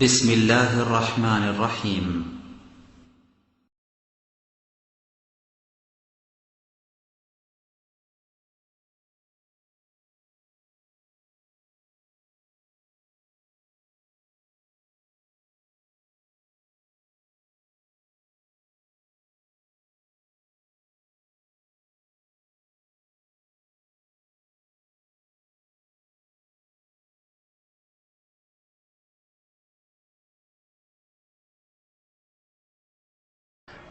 بسم الله الرحمن الرحيم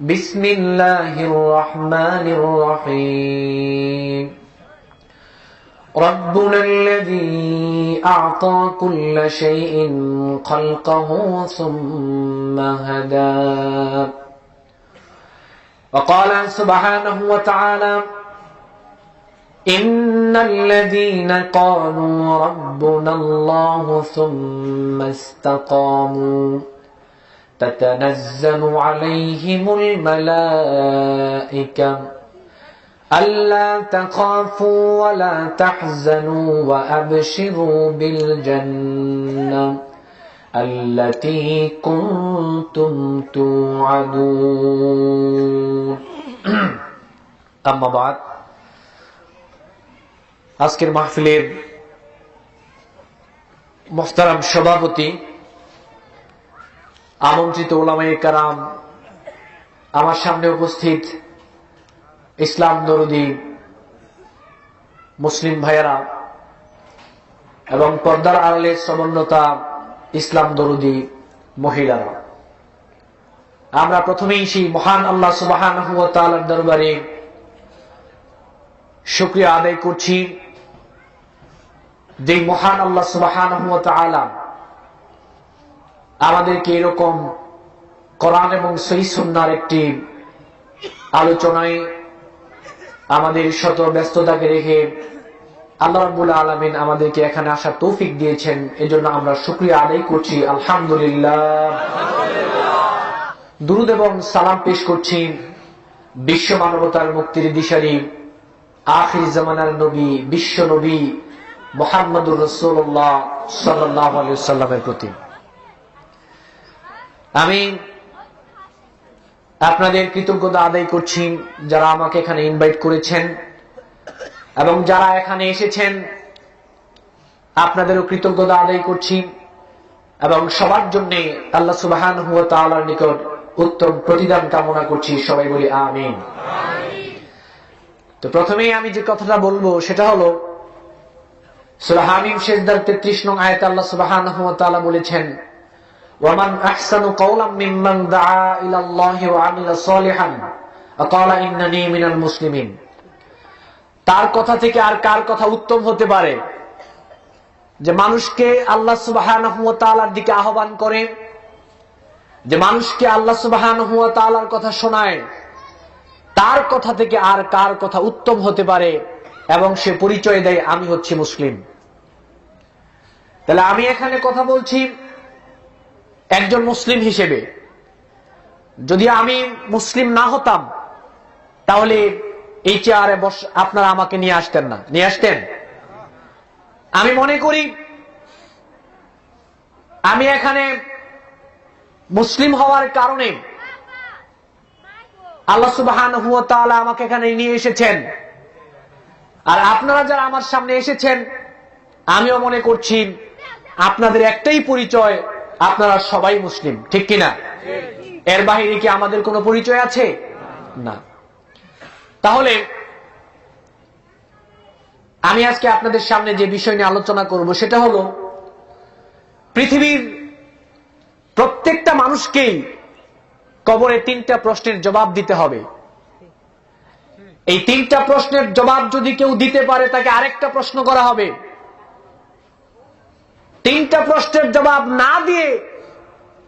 بسم الله الرحمن الرحيم ربنا الذي أعطى كل شيء خلقه ثم هدى وقال سبحانه وتعالى إن الذين قالوا ربنا الله ثم استقاموا تتنزل عليهم الملائكة ألا تخافوا ولا تحزنوا وأبشروا بالجنة التي كنتم توعدون أما بعد আজকের মাহফিলের মুহতারাম সভাপতি, আমন্ত্রিত উলামায়ে কেরাম, আমার সামনে উপস্থিত ইসলাম দরদি মুসলিম ভাইয়েরা এবং পর্দার আড়ালে সমন্বতা ইসলাম দরদি মহিলারা, আমরা প্রথমেই সেই মহান আল্লাহ সুবহানাহু ওয়া তাআলার দরবারে শুকরিয়া আদায় করছি যে মহান আল্লাহ সুবহানাহু ওয়া তাআলা আমাদেরকে এরকম কোরআন এবং সহিহ সুন্নাহর একটি আলোচনায় আমাদের শত ব্যস্ততাকে রেখে আল্লাহ রাব্বুল আলামিন আমাদেরকে এখানে আসার তৌফিক দিয়েছেন। এজন্য আমরা শুকরিয়া আদায় করছি, আলহামদুলিল্লাহ। দুরূদ এবং সালাম পেশ করছি বিশ্ব মানবতার মুক্তির দিশারি আখির জামানার নবী, বিশ্ব নবী মুহাম্মদুর রাসূলুল্লাহ সাল্লাল্লাহু আলাইহি ওয়াসাল্লামের প্রতি। আমি আপনাদের কৃতজ্ঞতা আদায় করছি যারা আমাকে এখানে ইনভাইট করেছেন এবং যারা এখানে এসেছেন, আপনাদেরও কৃতজ্ঞতা আদায় করছি এবং সবার জন্য আল্লাহ সুবহানাহু ওয়া তাআলার নিকট উত্তম প্রতিদান কামনা করছি। সবাই বলি আমিন। তো প্রথমেই আমি যে কথাটা বলবো সেটা হলো সূরা হামিম সিজদার 33 নং আয়াতে আল্লাহ সুবহানাহু ওয়া তাআলা বলেছেন, وَمَنْ أَحْسَنُ قَوْلًا مِّمَّنْ دَعَا إِلَى اللَّهِ وَعَمِلَ صَالِحًا وَقَالَ إِنَّنِي مِنَ الْمُسْلِمِينَ। তার কথা থেকে আর কার কথা উত্তম হতে পারে যে মানুষকে আল্লাহ সুবহানাহু ওয়া তাআলার দিকে আহ্বান করে, যে মানুষকে আল্লাহ সুবহানাহু ওয়া তাআলার কথা শোনায়, তার কথা থেকে আর কার কথা উত্তম হতে পারে এবং সে পরিচয় দেয় আমি হচ্ছি মুসলিম। তাহলে আমি এখানে কথা বলছি একজন মুসলিম হিসেবে। যদি আমি মুসলিম না হতাম তাহলে এই চেয়ারে আপনারা আমাকে নিয়ে আসতেন না, নিয়ে আসতেন? আমি মনে করি আমি এখানে মুসলিম হওয়ার কারণে আল্লাহ সুবহানাহু ওয়া তাআলা আমাকে এখানে নিয়ে এসেছেন। আর আপনারা যারা আমার সামনে এসেছেন, আমিও মনে করছি আপনাদের একটাই পরিচয়, আপনারা সবাই মুসলিম, ঠিক কিনা? এর বাইরে কি আমাদের কোনো পরিচয় আছে? না। তাহলে আমি আজকে আপনাদের সামনে যে বিষয় নিয়ে আলোচনা করব সেটা হলো পৃথিবীর প্রত্যেকটা মানুষকেই কবরে 3টা প্রশ্নের জবাব দিতে হবে। এই 3টা প্রশ্নের জবাব যদি কেউ দিতে পারে তাকে আরেকটা প্রশ্ন করা হবে। 3টা প্রশ্নের জবাব না দিয়ে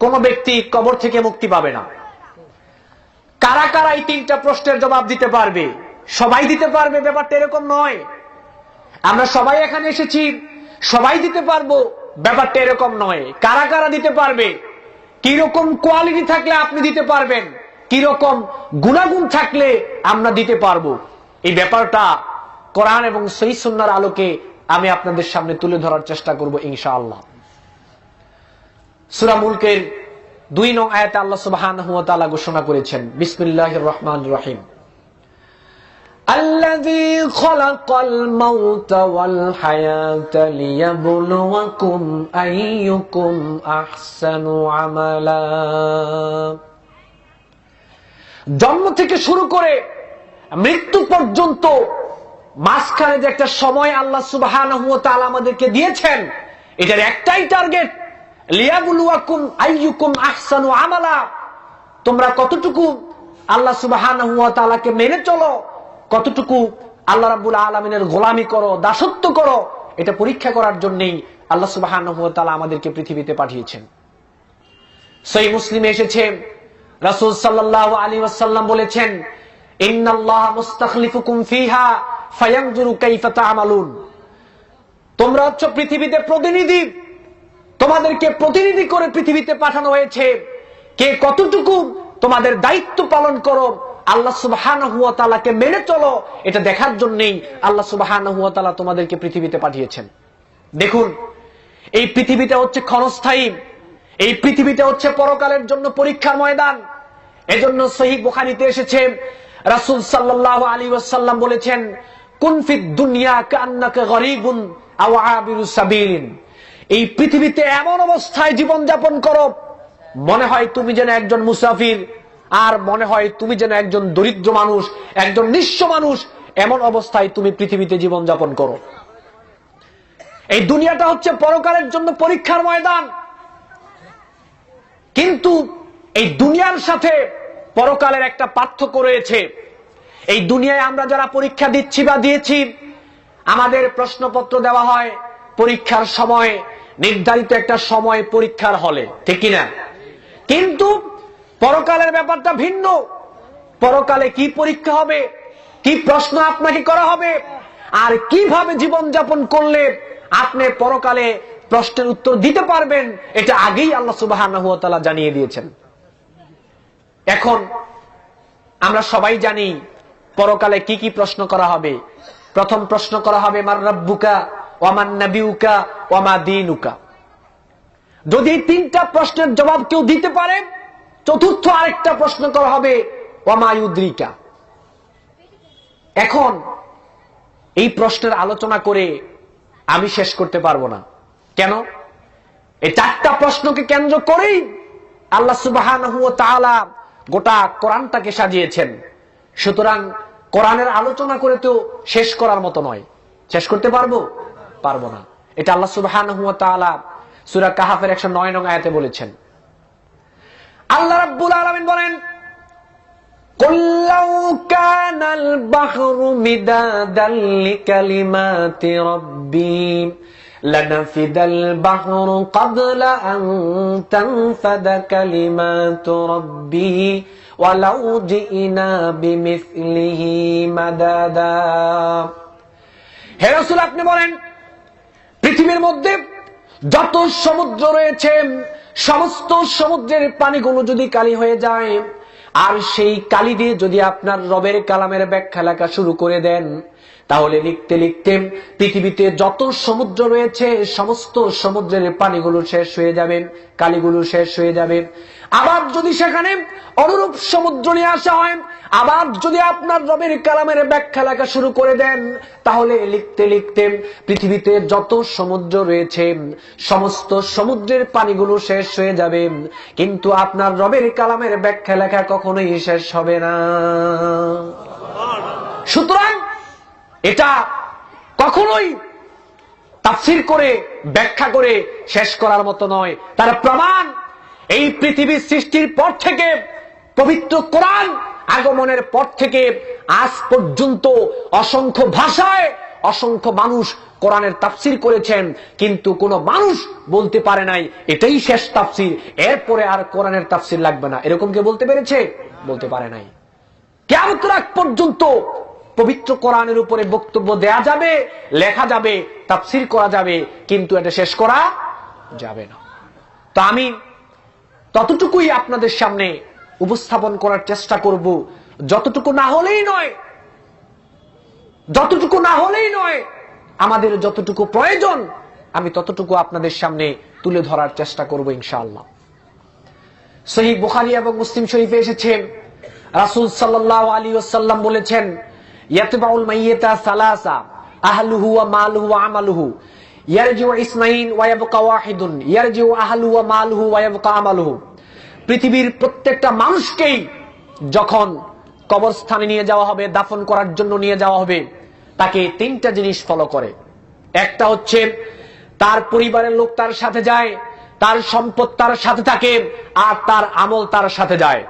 কোন ব্যক্তি কবর থেকে মুক্তি পাবে না। কারা কারা এই 3টা প্রশ্নের জবাব দিতে পারবে? সবাই দিতে পারবে ব্যাপারটা এরকম নয়। আমরা সবাই এখানে এসেছি, সবাই দিতে পারবো ব্যাপারটা এরকম নয়। কারা কারা দিতে পারবে? কিরকম কোয়ালিটি থাকলে আপনি দিতে পারবেন, কিরকম গুণাগুণ থাকলে আমরা দিতে পারবো, এই ব্যাপারটা কোরআন এবং সহিহ সুন্নাহর আলোকে আমি আপনাদের সামনে তুলে ধরার চেষ্টা করব ইনশাআল্লাহ। সূরা মুলকের 2 নং আয়াতে আল্লাহ সুবহানাহু ওয়া তাআলা ঘোষণা করেছেন, বিসমিল্লাহির রহমানির রহিম, আল্লাযী খালাকাল মাউতা ওয়াল হায়াতা লিয়াবলুয়াকুম আইয়ুকুম আহসানু আমালা। জন্ম থেকে শুরু করে মৃত্যু পর্যন্ত মাঝখানে যে একটা সময় আল্লাহ সুবহানাহু ওয়া তাআলা আমাদেরকে দিয়েছেন, এটার একটাই টার্গেট, লিয়াবলুয়াকুম আইয়ুকুম আহসানু আমালা। তোমরা কতটুকু আল্লাহ সুবহানাহু ওয়া তাআলাকে মেনে চলো, কতটুকু আল্লাহ রাব্বুল আলামিনের গোলামি করো, দাসত্ব করো, এটা পরীক্ষা করার জন্যই আল্লাহ সুবহানাহু ওয়া তাআলা আমাদেরকে পৃথিবীতে পাঠিয়েছেন। সহিহ মুসলিমে এসেছে, রাসূল সাল্লাল্লাহু আলাইহি ওয়াসাল্লাম বলেছেন, ইন্নাল্লাহা মুস্তাখলিফুকুম ফিহা ফায়ানজুরু কাইফা তা'মালুন। তোমরা হচ্ছে পৃথিবীতে প্রতিনিধি, তোমাদেরকে প্রতিনিধি করে পৃথিবীতে পাঠানো হয়েছে, কে কতটুকু তোমাদের দায়িত্ব পালন করো, আল্লাহ সুবহানাহু ওয়া তাআলাকে মেনে চলো, এটা দেখার জন্যই আল্লাহ সুবহানাহু ওয়া তাআলা তোমাদেরকে পৃথিবীতে পাঠিয়েছেন। দেখুন, এই পৃথিবীটা হচ্ছে ক্ষণস্থায়ী, এই পৃথিবীটা হচ্ছে পরকালের জন্য পরীক্ষার ময়দান। এজন্য সহিহ বুখারীতে এসেছে, রাসূল সাল্লাল্লাহু আলাইহি ওয়াসাল্লাম বলেছেন, কুন ফিদ দুনিয়া কান্নাকা গরীবুন আও আবিরুস সাবিলিন। এই পৃথিবীতে এমন অবস্থায় জীবন যাপন করো, মনে হয় তুমি যেন একজন মুসাফির, আর মনে হয় তুমি যেন একজন দরিদ্র মানুষ, একজন নিঃস্ব মানুষ, এমন অবস্থায় তুমি পৃথিবীতে জীবন যাপন করো। এই দুনিয়াটা হচ্ছে পরকালের জন্য পরীক্ষার ময়দান, কিন্তু এই দুনিয়ার সাথে পরকালের একটা পার্থক্য রয়েছে। এই দুনিয়ায় আমরা যারা পরীক্ষা দিচ্ছি বা দিয়েছি, আমাদের প্রশ্নপত্র দেওয়া হয় পরীক্ষার সময়, নির্ধারিত একটা সময় পরীক্ষার হলে, ঠিক কিনা? কিন্তু পরকালের ব্যাপারটা ভিন্ন। পরকালে কি পরীক্ষা হবে, কি প্রশ্ন আপনাকে করা হবে, আর কিভাবে জীবন যাপন করলে আপনি পরকালে প্রশ্নের উত্তর দিতে পারবেন, এটা আগেই আল্লাহ সুবহানাহু ওয়া তাআলা জানিয়ে দিয়েছেন। এখন আমরা সবাই জানি পরকালে কি কি প্রশ্ন করা হবে। প্রথম প্রশ্ন করা হবে, মার রাব্বুকা ওয়া মান নাবিয়ুকা ওয়া মা দীনুকা। যদি এই তিনটা প্রশ্নের জবাব কেউ দিতে পারে, চতুর্থ আরেকটা প্রশ্ন করা হবে, ওয়া মা ইউদ্রিকা। এখন এই প্রশ্নের আলোচনা করে আমি শেষ করতে পারবো না। কেন? এই চারটা প্রশ্নকে কেন্দ্র করেই আল্লাহ সুবহানাহু ওয়া তাআলা গোটা কোরআনটাকে সাজিয়েছেন। সুতরাং কোরআনের আলোচনা করে তো শেষ করার মতো নয়। শেষ করতে পারবো না। এটা আল্লাহ সুবহানাহু ওয়া তাআলা সূরা কাহাফের 109 নং আয়াতে বলেছেন। আল্লাহ রাব্বুল আলামিন বলেন, কুল লাউ কানাল বাহরু মিদাদাল লিকালিমাতি রাব্বি লানাফিদাল বাহরু ক্বাবলা আন তানফাদা কালিমাতু রাব্বি ওয়ালাউ জিনা বিমিসলিহি মাদাদা। হে রাসূল, আপনি বলেন, পৃথিবীর মধ্যে যত সমুদ্র রয়েছে, সমস্ত সমুদ্রের পানিগুলো যদি কালি হয়ে যায়, আর সেই কালি দিয়ে যদি আপনার রবের কালামের ব্যাখ্যা লেখা শুরু করে দেন, তাহলে লিখতে লিখতে পৃথিবীতে যত সমুদ্র রয়েছে সমস্ত সমুদ্রের পানিগুলো শেষ হয়ে যাবে, কালিগুলো শেষ হয়ে যাবে। আবার যদি সেখানে অনুরূপ সমুদ্র নিয়ে আসা হয়, আবার যদি আপনার রবের কালামের ব্যাখ্যা লেখা শুরু করে দেন, তাহলে লিখতে লিখতে পৃথিবীতে যত সমুদ্র রয়েছে সমস্ত সমুদ্রের পানিগুলো শেষ হয়ে যাবে, কিন্তু আপনার রবের কালামের ব্যাখ্যা লেখা কখনোই শেষ হবে না। সুতরাং এটা কখনোই তাফসীর করে ব্যাখ্যা করে শেষ করার মতো নয়। তার প্রমাণ এই পৃথিবীর সৃষ্টির পর থেকে, পবিত্র কোরআন আগমনের পর থেকে আজ পর্যন্ত অসংখ্য ভাষায় অসংখ্য মানুষ কোরআনের তাফসীর করেছেন, কিন্তু কোন মানুষ বলতে পারে নাই এটাই শেষ তাফসীর, এরপরে আর কোরআনের তাফসীর লাগবে না। এরকম কে বলতে পেরেছে? বলতে পারে নাই। কিয়ামতের আগ পর্যন্ত পবিত্র কোরআনের উপরে বক্তব্য দেয়া যাবে, লেখা যাবে, তাফসীর করা যাবে, কিন্তু এটা শেষ করা যাবে না। তো আমি ততটুকুই আপনাদের সামনে উপস্থাপন করার চেষ্টা করব, যতটুকু না হলেই নয়, আমাদের যতটুকু প্রয়োজন আমি ততটুকু আপনাদের সামনে তুলে ধরার চেষ্টা করব ইনশাআল্লাহ। সহিহ বুখারী এবং মুসলিম শরীফে এসেছে, রাসূল সাল্লাল্লাহু আলাইহি ওয়াসাল্লাম বলেছেন, ইয়াতবাউল মাইয়িতা সালাসা আহলুহু ওয়া মালুহু ওয়া আমালুহু ইয়ারজিউ ইসনাইন ওয়া ইয়াবকা ওয়াহিদুন ইয়ারজিউ আহলুহু ওয়া মালুহু ওয়া ইয়াবকা আমালুহু। পৃথিবীর প্রত্যেকটা মানুষকেই যখন কবরস্থানে নিয়ে যাওয়া হবে, দাফন করার জন্য নিয়ে যাওয়া হবে, তাকে তিনটা জিনিস ফলো করে। একটা হচ্ছে তার পরিবারের লোক তার সাথে যায়, তার সম্পদ তার সাথে থাকে, আর তার আমল তার সাথে যায়।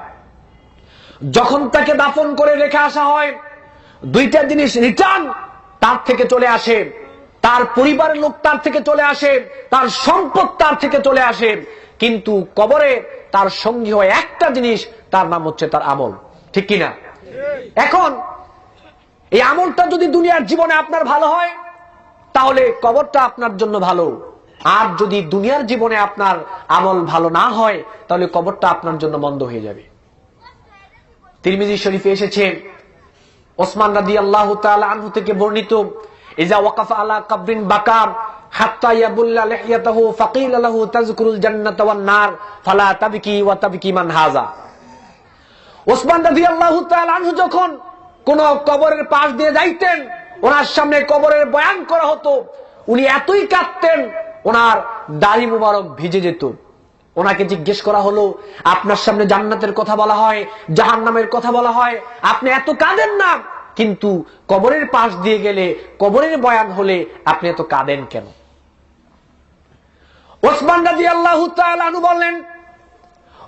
যখন তাকে দাফন করে রেখে আসা হয়, দুইটা জিনিস রিটার্ন তার থেকে চলে আসে, তার পরিবারের লোক তার থেকে চলে আসে, তার সম্পদ তার থেকে চলে আসে, কিন্তু কবরে তার সঙ্গী হয় একটা জিনিস, তার নাম হচ্ছে তার আমল। ঠিক কিনা? এখন এই আমলটা যদি দুনিয়ার জীবনে আপনার ভালো হয়, তাহলে কবরটা আপনার জন্য ভালো। আর যদি দুনিয়ার জীবনে আপনার আমল ভালো না হয়, তাহলে কবরটা আপনার জন্য মন্দ হয়ে যাবে। তিরমিজি শরীফে এসেছে, ওসমান রাদিয়াল্লাহু তাআলা আনহু থেকে বর্ণিত, ইজা ওয়াকাফা আলা কবরিন বাকা হাত্তা ইয়াবুল্লা লিহইয়াতাহু ফাকিলা লাহু তাযকুরুল জান্নাতা ওয়ান নার ফালা তাবকি ওয়া তাবকি মান হাযা। ওসমান রাদিয়াল্লাহু তাআলা আনহু যখন কোন কবরের পাশ দিয়ে যাইতেন, ওনার সামনে কবরের বয়ান করা হতো, উনি এতই কাঁদতেন, ওনার দাড়ি মুবারক ভিজে যেত। ওনাকে জিজ্ঞেস করা হলো, আপনার সামনে জান্নাতের কথা বলা হয়, জাহান্নামের কথা বলা হয়, আপনি এত কাঁদেন না, কিন্তু কবরের পাশ দিয়ে গেলে, কবরের বয়ান হলে আপনি এত কাঁদেন কেন? ওসমান রাদিয়াল্লাহু তাআলা আনহু বললেন,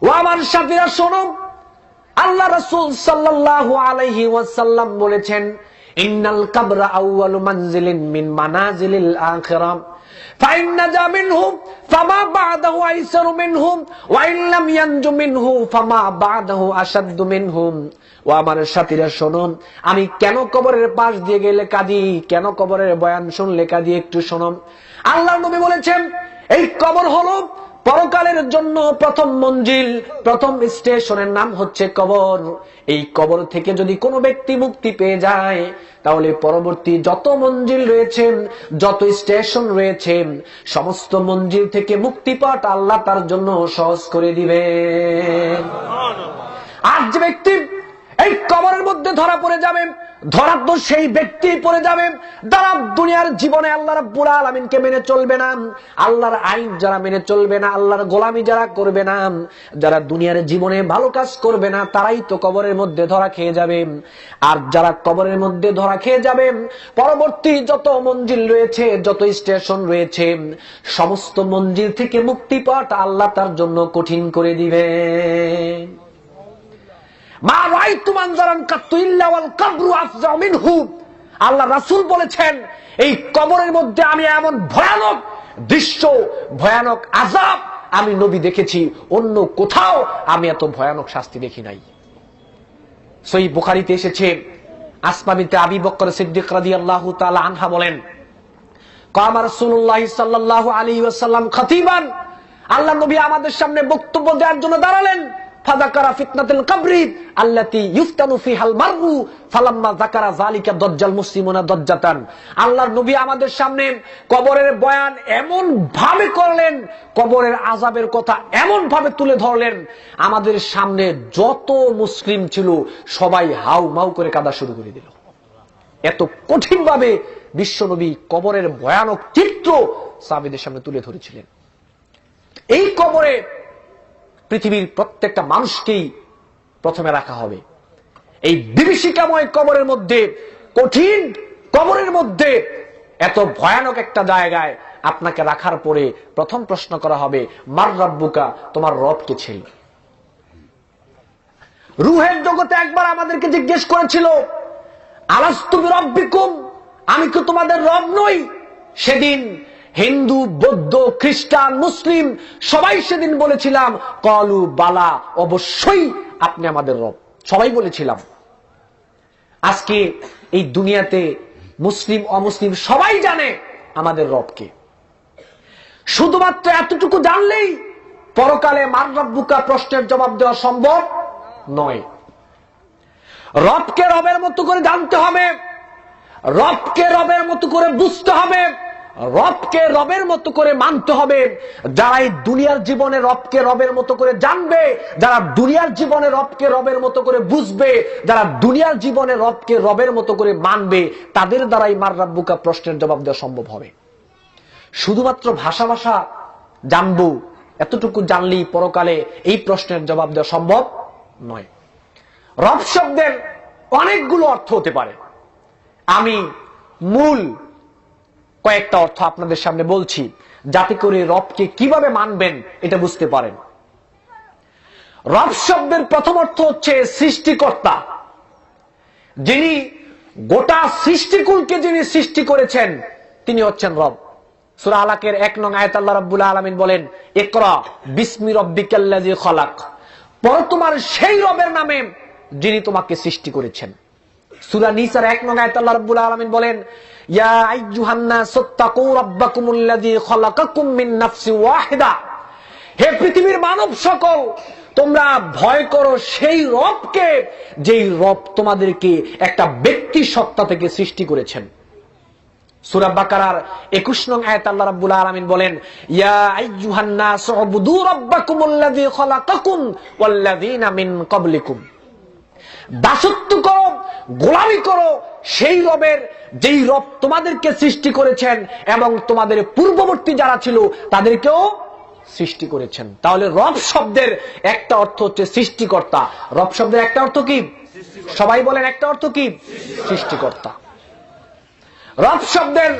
ও আমার সাথীরা শোনো, আল্লাহ রাসূল সাল্লাল্লাহু আলাইহি ওয়াসাল্লাম বলেছেন, ইন্নাল কবরা আউয়ালু মানজিলিন মিন মানাজিলিল আখিরাহ ফাইন নাজা মিনহু ফামা বা'দাহু আইসারু মিনহু ওয়া ইন লাম ইয়ানজু মিনহু ফামা বা'দাহু আশাদ্দু মিনহু। ও আমার সাথীরা শোনো, আমি কেন কবরের পাশ দিয়ে গেলে কাঁদি, কেন কবরের বয়ান শুনলে কাঁদি, একটু শোনো। আল্লাহর নবী বলেছেন, এই কবর হলো পরকালের জন্য প্রথম মঞ্জিল, প্রথম স্টেশনের নাম হচ্ছে কবর। এই কবর থেকে যদি কোনো ব্যক্তি মুক্তি পেয়ে যায়, তাহলে পরবর্তী যত মঞ্জিল রয়েছে, যত স্টেশন রয়েছে, সমস্ত মঞ্জিল থেকে মুক্তি পাওয়াটা আল্লাহ তার জন্য সহজ করে দিবেন। আর যে ব্যক্তি এই কবরের মধ্যে ধরা পড়ে যাবে, ধরা তো সেই ব্যক্তি পড়ে যাবে যারা দুনিয়ার জীবনে আল্লাহ রাব্বুল আলামিনকে মেনে চলবে না, আল্লাহর আইন যারা মেনে চলবে না, আল্লাহর গোলামি যারা করবে না, যারা দুনিয়ার জীবনে ভালো কাজ করবে না, তারাই তো কবরের মধ্যে ধরা খেয়ে যাবে। আর যারা কবরের মধ্যে ধরা খেয়ে যাবে, পরবর্তী যত মঞ্জিল রয়েছে, যত স্টেশন রয়েছে, সমস্ত মঞ্জিল থেকে মুক্তি পাওয়াটা আল্লাহ তার জন্য কঠিন করে দিবে। আল্লাহ রাসূল বলেছেন, এই কবরের মধ্যে আমি এমন ভয়ানক দৃশ্য, ভয়ানক আযাব আমি নবী দেখেছি, অন্য কোথাও আমি এত ভয়ানক শাস্তি দেখি নাই। সহিহ বুখারীতে এসেছে, আসমা বিনতে আবী বকর সিদ্দিক রাদিয়াল্লাহু তাআলা আনহা বলেন, কামা রাসূলুল্লাহ সাল্লাল্লাহু আলাইহি ওয়াসাল্লাম খাতিবান, আল্লাহ নবী আমাদের সামনে বক্তব্য দেওয়ার জন্য দাঁড়ালেন। ফাযাকারা ফিতনাতুল কবরি আল্লাতী ইফতানু ফিহাল মারউ ফালাম্মা যাকারা যালিকা দাজ্জাল মুসলিমুনা দাজ্জাতান। আল্লাহর নবী আমাদের সামনে কবরের বয়ান এমন ভাবে করলেন, কবরের আযাবের কথা এমন ভাবে তুলে ধরলেন, আমাদের সামনে যত মুসলিম ছিল সবাই হাউ মাউ করে কাঁদা শুরু করে দিল। এত কঠিন ভাবে বিশ্বনবী কবরের ভয়ানক চিত্র সাহাবীদের সামনে তুলে ধরেছিলেন। এই কবরে পৃথিবীর প্রত্যেকটা মানুষকেই প্রথমে রাখা হবে। এই বিভীষিকাময় কবরের মধ্যে, কঠিন কবরের মধ্যে, এত ভয়ানক একটা জায়গায় আপনাকে রাখার পরে প্রথম প্রশ্ন করা হবে, মার রাব্বুকা, তোমার রব কে ছিল? রূহের জগতে একবার আমাদেরকে জিজ্ঞেস করেছিল, আলাস্তু বিরাব্বিকুম, আমি কি তোমাদের রব নই? সেদিন হিন্দু, বৌদ্ধ, খ্রিস্টান, মুসলিম সবাই সেদিন বলেছিলাম, কলু বালা, অবশ্যই আপনি আমাদের রব, সবাই বলেছিলাম। আজকে এই দুনিয়াতে মুসলিম অমুসলিম সবাই জানে আমাদের রবকে। শুধুমাত্র এতটুকু জানলেই পরকালে মার রাব্বুকা প্রশ্নের জবাব দেওয়া সম্ভব নয়। রবকে রবের মতো করে জানতে হবে, রবকে রবের মতো করে বুঝতে হবে, রবকে রবের মতো করে মানতে হবে। যারা এই দুনিয়ার জীবনে রবকে রবের মতো করে জানবে, যারা দুনিয়ার জীবনে রবকে রবের মতো করে বুঝবে, যারা দুনিয়ার জীবনে রবকে রবের মতো করে মানবে, তাদের দ্বারাই মার রাব্বুকা প্রশ্নের জবাব দেওয়া সম্ভব হবে। শুধুমাত্র ভাষা ভাষা জানবো, এতটুকু জানলেই পরকালে এই প্রশ্নের জবাব দেওয়া সম্ভব নয়। রব শব্দের অনেকগুলো অর্থ হতে পারে। আমি মূল কয়েকটা অর্থ আপনাদের সামনে বলছি, যাতে করে রবকে কিভাবে মানবেন এটা বুঝতে পারেন। রব শব্দের প্রথম অর্থ হচ্ছে সৃষ্টিকর্তা। যিনি গোটা সৃষ্টিকুলকে যিনি সৃষ্টি করেছেন তিনি হচ্ছেন রব। সূরা আলাকের 1 নং আয়াত আল্লাহ রাব্বুল আলামিন বলেন, ইকরা বিসমি রাব্বিকাল্লাযী খালাক, পড়ো তোমার সেই রবের নামে যিনি তোমাকে সৃষ্টি করেছেন। সূরা নিসার 1 নং আয়াত আল্লাহ রাব্বুল আলামিন বলেন, ইয়া আইয়ুহান নাস তাকু রাব্বাকুমুল্লাযী খালাকাকুম মিন নাফসিন ওয়াহিদা, হে পৃথিবীর মানব সকল, তোমরা ভয় করো সেই রবকে যেই রব তোমাদেরকে একটা ব্যক্তি সত্তা থেকে সৃষ্টি করেছেন। সূরা বাকারার 21 নং আয়াত আল্লাহ রাব্বুল আলামিন বলেন, ইয়া আইয়ুহান নাস উবুদু রাব্বাকুমুল্লাযী খালাকাকুম ওয়াল্লাযীনা মিন ক্বাবলিকুম, দাসত্ব করো, গোলামি করো সেই রবের যেই রব তোমাদেরকে সৃষ্টি করেছেন এবং তোমাদের পূর্ববর্তী যারা ছিল তাদেরকেও সৃষ্টি করেছেন। তাহলে রব শব্দের একটা অর্থ হচ্ছে সৃষ্টিকর্তা। রব শব্দের একটা অর্থ কি? সবাই বলেন, একটা অর্থ কি? সৃষ্টিকর্তা। রব শব্দের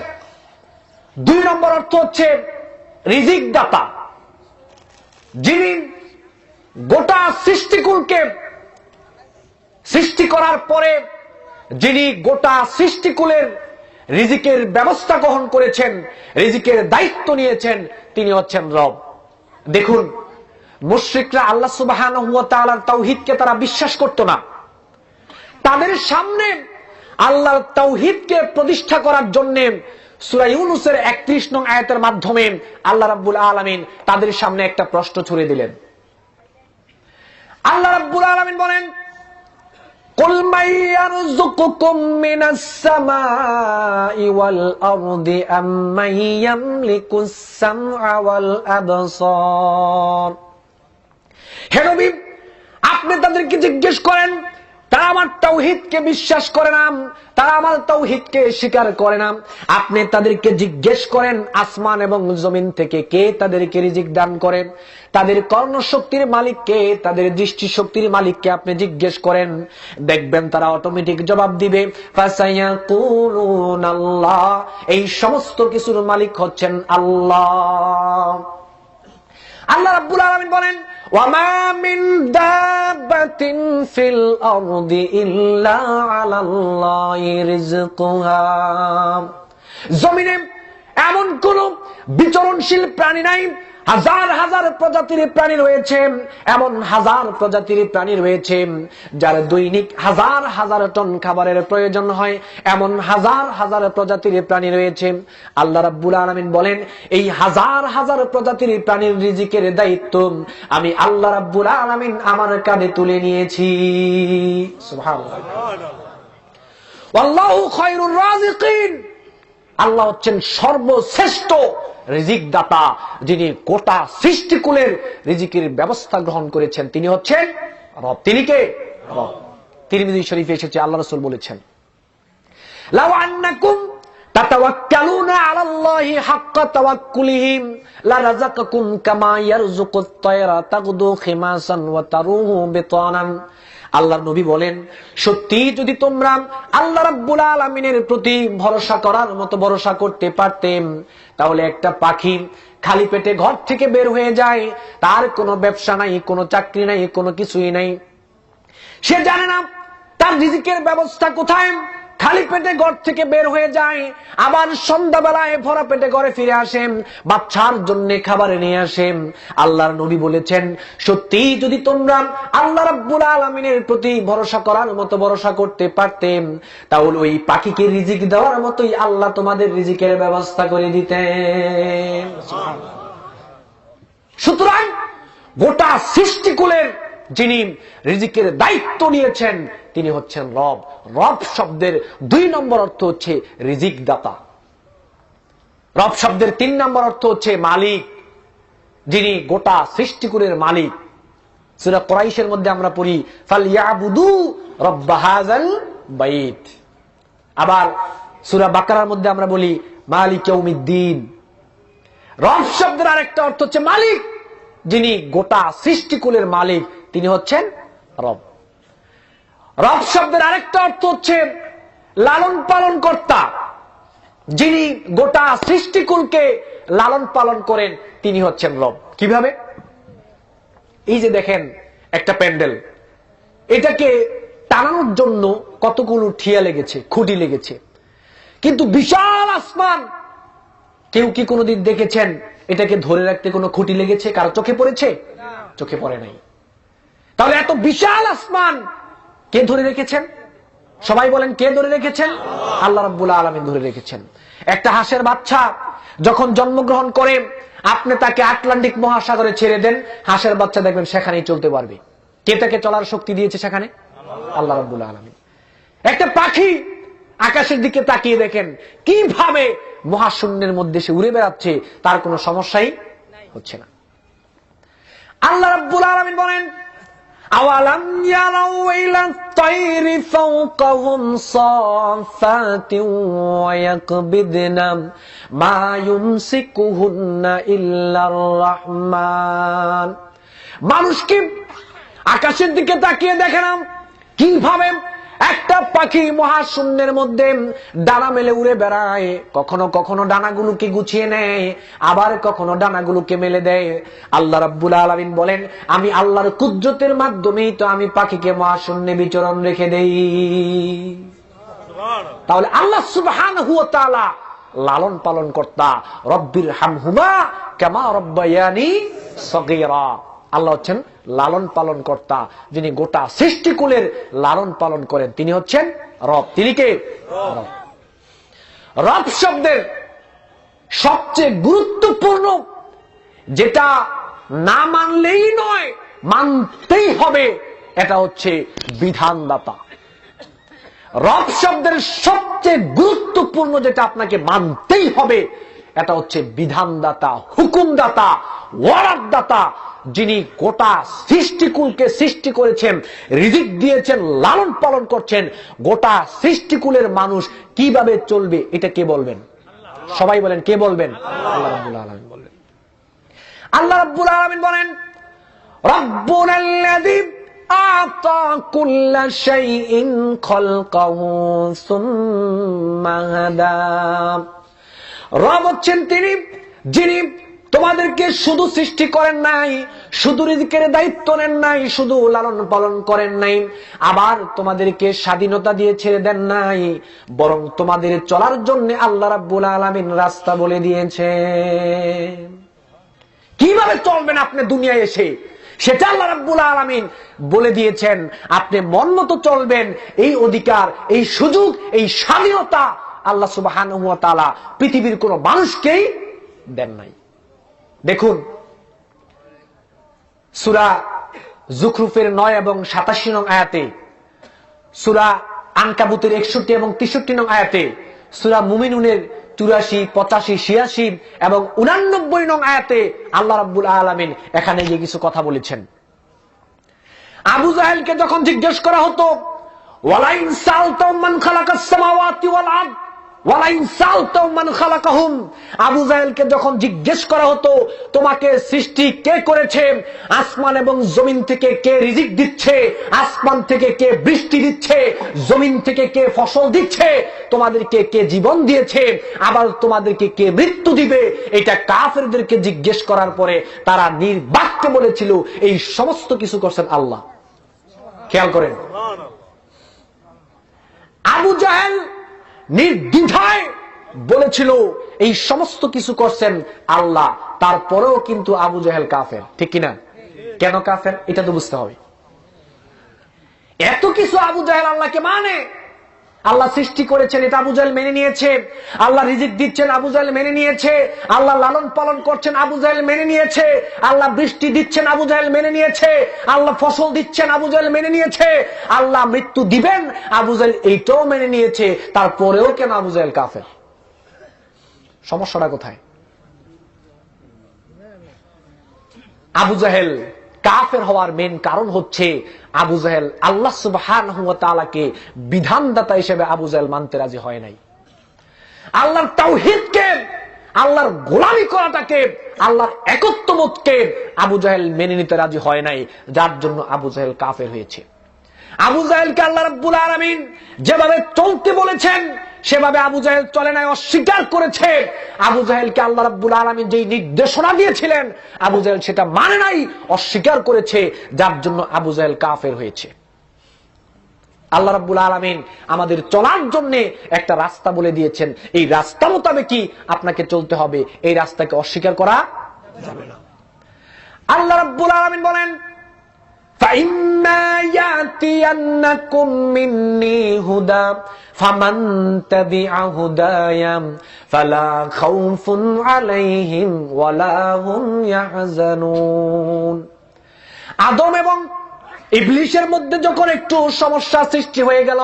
2 নম্বর অর্থ হচ্ছে রিজিক দাতা। যিনি গোটা সৃষ্টিকুলকে সৃষ্টি করার পরে যিনি গোটা সৃষ্টিকুলের রিজিকের ব্যবস্থা গ্রহণ করেছেন, রিজিকের দায়িত্ব নিয়েছেন, তিনি হচ্ছেন রব। দেখুন, মুশরিকরা আল্লাহ সুবহানাহু ওয়া তাআলার তাওহীদকে তারা বিশ্বাস করত না। তাদের সামনে আল্লাহর তাওহীদকে প্রতিষ্ঠা করার জন্য সূরা ইউনূসের 31 নং আয়াতের মাধ্যমে আল্লাহ রাব্বুল আলামিন তাদের সামনে একটা প্রশ্ন ছুড়ে দিলেন। আল্লাহ রাব্বুল আলামিন বলেন, কুল মান ইয়ারযুকুকুম মিনাস সামাই ওয়াল আরদি আম্মান ইয়ামলিকুস সামআ ওয়াল আবসার। হে নবী, আপনি তাদেরকে জিজ্ঞেস করেন, তারা আমার তাওহীদকে বিশ্বাস করে না, তারা আমার তাওহীদকে স্বীকার করে না। আপনি তাদেরকে জিজ্ঞেস করেন, আসমান এবং জমিন থেকে কে তাদেরকে রিজিক দান করে? তাদের কর্ণশক্তির মালিক কে? তাদের দৃষ্টিশক্তির মালিককে আপনি জিজ্ঞেস করেন, দেখবেন তারা অটোমেটিক জবাব দিবে, ফাসায়াকুলুনাল্লাহ, এই সমস্ত কিছুর মালিক হচ্ছেন আল্লাহ। আল্লাহ রাব্বুল আলামিন বলেন, ওয়ামা মিন দাব্বাতিন ফিল আরদি ইল্লা আলাল্লাহি রিজকুহা, জমিনে এমন কোন বিচরণশীল প্রাণী নাই। হাজার হাজার প্রজাতির প্রাণী রয়েছে, এমন হাজার প্রজাতির প্রাণী রয়েছে যার দৈনিক হাজার হাজার টন খাবারের প্রয়োজন হয়, এমন হাজার হাজার প্রজাতির প্রাণী রয়েছে। আল্লাহ রাব্বুল আলামিন বলেন, এই হাজার হাজার প্রজাতির প্রাণীর রিজিকের দায়িত্ব আমি আল্লাহ রাব্বুল আলামিন আমার কাঁধে তুলে নিয়েছি। সুবহানাল্লাহ। আল্লাহু খায়রুর রাযিকিন, আল্লাহ হচ্ছেন সর্বশ্রেষ্ঠ রিজিক দাতা, যিনি গোটা সৃষ্টিকুলের রিজিকের ব্যবস্থা গ্রহণ করেছেন, তিনি হচ্ছেন রব। তিনি কে? রব। তিরমিজি শরীফে এসেছে, আল্লাহ রাসূল বলেছেন, লাউ আন্নাকুম তাতাওয়াক্কালুনা আলাল্লাহি হাক্কা তাওয়াক্কুলিহি লারাযাকাকুম কামা ইয়ারযুকুত তায়রা তাগদু খিমাসান ওয়া তারুহু বিতানান। আল্লাহর নবী বলেন, সত্যি যদি তোমরা আল্লাহ রাব্বুল আলামিনের প্রতি ভরসা করার মতো ভরসা করতে পারতেন, তাহলে একটা পাখি খালি পেটে ঘর থেকে বের হয়ে যায়, তার কোনো ব্যবসা নাই, কোনো চাকরি নাই, কোনো কিছুই নাই, সে জানে না তার রিজিকের ব্যবস্থা কোথায়, খালি পেটে ঘর থেকে বের হয়ে যায়, আবার সন্ধ্যাবেলায় ভরা পেটে ঘরে ফিরে আসেন, বাচ্চার জন্য খাবার নিয়ে আসেন। আল্লাহর নবী বলেছেন, সত্যি যদি তোমরা আল্লাহ রাব্বুল আলামিনের প্রতি ভরসা করার মতো ভরসা করতে পারতেন, তাহলে ওই পাখিকে রিজিক দেওয়ার মতোই আল্লাহ তোমাদের রিজিকের ব্যবস্থা করে দিতেন। সুতরাং গোটা সৃষ্টিকুলের যিনি রিজিকের দায়িত্ব নিয়েছেন তিনি হচ্ছেন রব। রব শব্দের 2 নম্বর অর্থ হচ্ছে রিজিক দাতা। রব শব্দের 3 নম্বর অর্থ হচ্ছে মালিক, যিনি গোটা সৃষ্টিকুলের মালিক। সূরা কুরাইশের মধ্যে আমরা পড়ি ফালইয়াবুদু রাব্ব হাযাল বাইত। আবার সূরা বাকারার মধ্যে আমরা বলি মালিক ইয়াউমিদ্দিন। রব শব্দের আরেকটা অর্থ হচ্ছে মালিক, যিনি গোটা সৃষ্টিকুলের মালিক, তিনি হচ্ছেন রব। রব শব্দের আরেকটা অর্থ হচ্ছে লালন পালন কর্তা, যিনি গোটা সৃষ্টিকুলকে লালন পালন করেন, তিনি হচ্ছেন রব। কিভাবে? এই যে দেখেন একটা প্যান্ডেল, এটাকে টানানোর জন্য কতগুলো ঠিয়া লেগেছে, খুঁটি লেগেছে, কিন্তু বিশাল আসমান, কেউ কি কোনোদিন দেখেছেন এটাকে ধরে রাখতে কোনো খুঁটি লেগেছে? কারো চোখে পড়েছে? চোখে পড়ে নাই। তাহলে এত বিশাল আসমান কে ধরে রেখেছেন? সবাই বলেন, কে ধরে রেখেছেন? আল্লাহ রাব্বুল আলামিন ধরে রেখেছেন। একটা হাঁসের বাচ্চা যখন জন্মগ্রহণ করে, আপনি তাকে আটলান্টিক মহাসাগরে ছেড়ে দেন, হাঁসের বাচ্চা দেখবেন সেখানেই চলতে পারবে। কে তাকে চলার শক্তি দিয়েছে সেখানে? আল্লাহ রাব্বুল আলামিন। একটা পাখি আকাশের দিকে তাকিয়ে দেখেন কিভাবে মহাশূন্যের মধ্যে সে উড়ে বেড়াচ্ছে, তার কোনো সমস্যাই হচ্ছে না। আল্লাহ রাব্বুল আলামিন বলেন আওয়ালাম ইয়ারাউ ইলাত তায়রি ফাওকাহুম সাফাতিন ওয়া ইয়াকবিদনা মা ইউমসিকুহুন্না ইল্লার রাহমান। মানুষ কি আকাশের দিকে তাকিয়ে দেখে না কিভাবে একটা পাখি মহাশূন্যের মধ্যে ডানা মেলে উড়ে বেড়ায়? কখনো কখনো ডানাগুলোকে গুছিয়ে নেয়, আবার কখনো ডানাগুলোকে মেলে দেয়। আল্লাহ রাব্বুল আলামিন বলেন আমি আল্লাহর কুদরতের মাধ্যমেই তো আমি পাখিকে মহাশূন্যে বিচরণ রেখে দেই। তাহলে আল্লাহ সুবহানাহু ওয়া তাআলা লালন পালন কর্তা। রব্বির হামহুমা কামা রব্বায়ানি সগীরা। আল্লাহ হচ্ছেন লালন পালন কর্তা, যিনি গোটা সৃষ্টিকুলের লালন পালন করেন, তিনি হচ্ছেন রব। তিনি কে? রব। রব শব্দের সবচেয়ে গুরুত্বপূর্ণ, যেটা না মানলেই নয়, মানতেই হবে, এটা হচ্ছে বিধানদাতা। রব শব্দের সবচেয়ে গুরুত্বপূর্ণ যেটা আপনাকে মানতেই হবে, এটা হচ্ছে বিধানদাতা, হুকুমদাতা, ওয়ারাদদাতা, যিনি গোটা সৃষ্টিকুলকে সৃষ্টি করেছেন, রিজিক দিয়েছেন, লালন পালন করছেন। গোটা সৃষ্টিকুলের মানুষ কিভাবে চলবে এটা কে বলবেন? সবাই বলেন, কে বলবেন? আল্লাহ রাব্বুল আলামিন বলবেন। আল্লাহ রাব্বুল আলামিন বলেন রাব্বুনাল্লাযী আ'তা কুল্লা শাইইন খালকাহু সুম্মা হাদা। রব হচ্ছেন তিনি, যিনি তোমাদেরকে শুধু সৃষ্টি করেন নাই, শুধু রিজিকের দায়িত্ব নেন নাই, শুধু লালন পালন করেন নাই, আবার তোমাদেরকে স্বাধীনতা দিয়ে ছেড়ে দেন নাই, বরং তোমাদের চলার জন্য আল্লাহ রাব্বুল আলামিন রাস্তা বলে দিয়েছে। কিভাবে চলবেন আপনি দুনিয়ায় এসে, সেটা আল্লাহ রাব্বুল আলামিন বলে দিয়েছেন। আপনি মন মতো চলবেন, এই অধিকার, এই সুযোগ, এই স্বাধীনতা আল্লাহ সুবহানাহু ওয়া তাআলা পৃথিবীর কোন মানুষকেই দেন নাই। দেখুন সূরা যুখরুফের 9 এবং 87 নং আয়াতে, সূরা আনকাবুতের 61 এবং 63 নং আয়াতে, সূরা মুমিনুনের 84, 85, 86 এবং 89 নং আয়াতে আল্লাহ রাব্বুল আলামিন এখানে যে কিছু কথা বলেছেন। আবু জাহেলকে যখন জিজ্ঞেস করা হতো ওয়ালাইন সালতাম মান খালাকাস সামাওয়াতি ওয়াল আরদ ওয়ালাইন সালতাম মান খালাকাহুম, আবু জাহেলকে যখন জিজ্ঞেস করা হতো তোমাকে সৃষ্টি কে করেছে, আসমান এবং জমিন থেকে কে রিজিক দিচ্ছে, আসমান থেকে কে বৃষ্টি দিচ্ছে, জমিন থেকে কে ফসল দিচ্ছে, তোমাদেরকে কে জীবন দিয়েছে, আবার তোমাদেরকে কে মৃত্যু দিবে, এটা কাফেরদেরকে জিজ্ঞেস করার পরে তারা নির্বাক্যে বলেছিল এই সমস্ত কিছু করছেন আল্লাহ। খেয়াল করেন, আবু জাহেল নির্দ্বিধায় বলেছিল এই সমস্ত কিছু করছেন আল্লাহ, তারপরেও কিন্তু আবু জাহেল কাফের। ঠিক কিনা? কেন কাফের এটা তো বুঝতে হবে। এত কিছু আবু জাহেল আল্লাহকে মানে, আল্লাহ সৃষ্টি করেছেন এটা আবু জাহেল মেনে নিয়েছে, আল্লাহ রিজিক দিচ্ছেন আবু জাহেল মেনে নিয়েছে, আল্লাহ লালন পালন করছেন আবু জাহেল মেনে নিয়েছে, আল্লাহ বৃষ্টি দিচ্ছেন আবু জাহেল মেনে নিয়েছে, আল্লাহ ফসল দিচ্ছেন আবু জাহেল মেনে নিয়েছে, আল্লাহ মৃত্যু দিবেন আবু জাহেল এইটাও মেনে নিয়েছে, তারপরেও কেন আবু জাহেল কাফের? সমস্যাটা কোথায়? আবু জাহেল কাফের হওয়ার মেন কারণ হচ্ছে আবু জাহেল আল্লাহ সুবহানাহু ওয়া তাআলাকে বিধানদাতা হিসেবে আবু জাহেল মানতে রাজি হয় নাই। আল্লাহর তাওহীদকে, আল্লাহর গোলামি করাটাকে, আল্লাহর একত্ববোধকে আবু জাহেল মেনে নিতে রাজি হয় নাই, যার জন্য আবু জাহেল কাফের হয়েছে। আবু জাহেলকে আল্লাহ রাব্বুল আলামিন যেভাবে চলতে বলেছেন সেভাবে আবু জাহেল চলে নাই, অস্বীকার করেছে। আবু জাহেলকে আল্লাহ রাব্বুল আলামিন যেই নির্দেশনা দিয়েছিলেন আবু জাহেল সেটা মানে নাই, অস্বীকার করেছে, যার জন্য আবু জাহেল কাফের হয়েছে। আল্লাহ রাব্বুল আলামিন আমাদের চলার জন্য একটা রাস্তা বলে দিয়েছেন, এই রাস্তা মোতাবেকই আপনাকে চলতে হবে, এই রাস্তাকে অস্বীকার করা যাবে না। আল্লাহ রাব্বুল আলামিন বলেন, فَإِمَّا يَأْتِيَنَّكُم مِّنِّي هُدًى فَمَن تَبِعَ هُدَايَ فَلَا خَوْفٌ عَلَيْهِمْ وَلَا هُمْ يَحْزَنُونَ। আদম এবং ইবলিসের মধ্যে যখন একটু সমস্যা সৃষ্টি হয়ে গেল,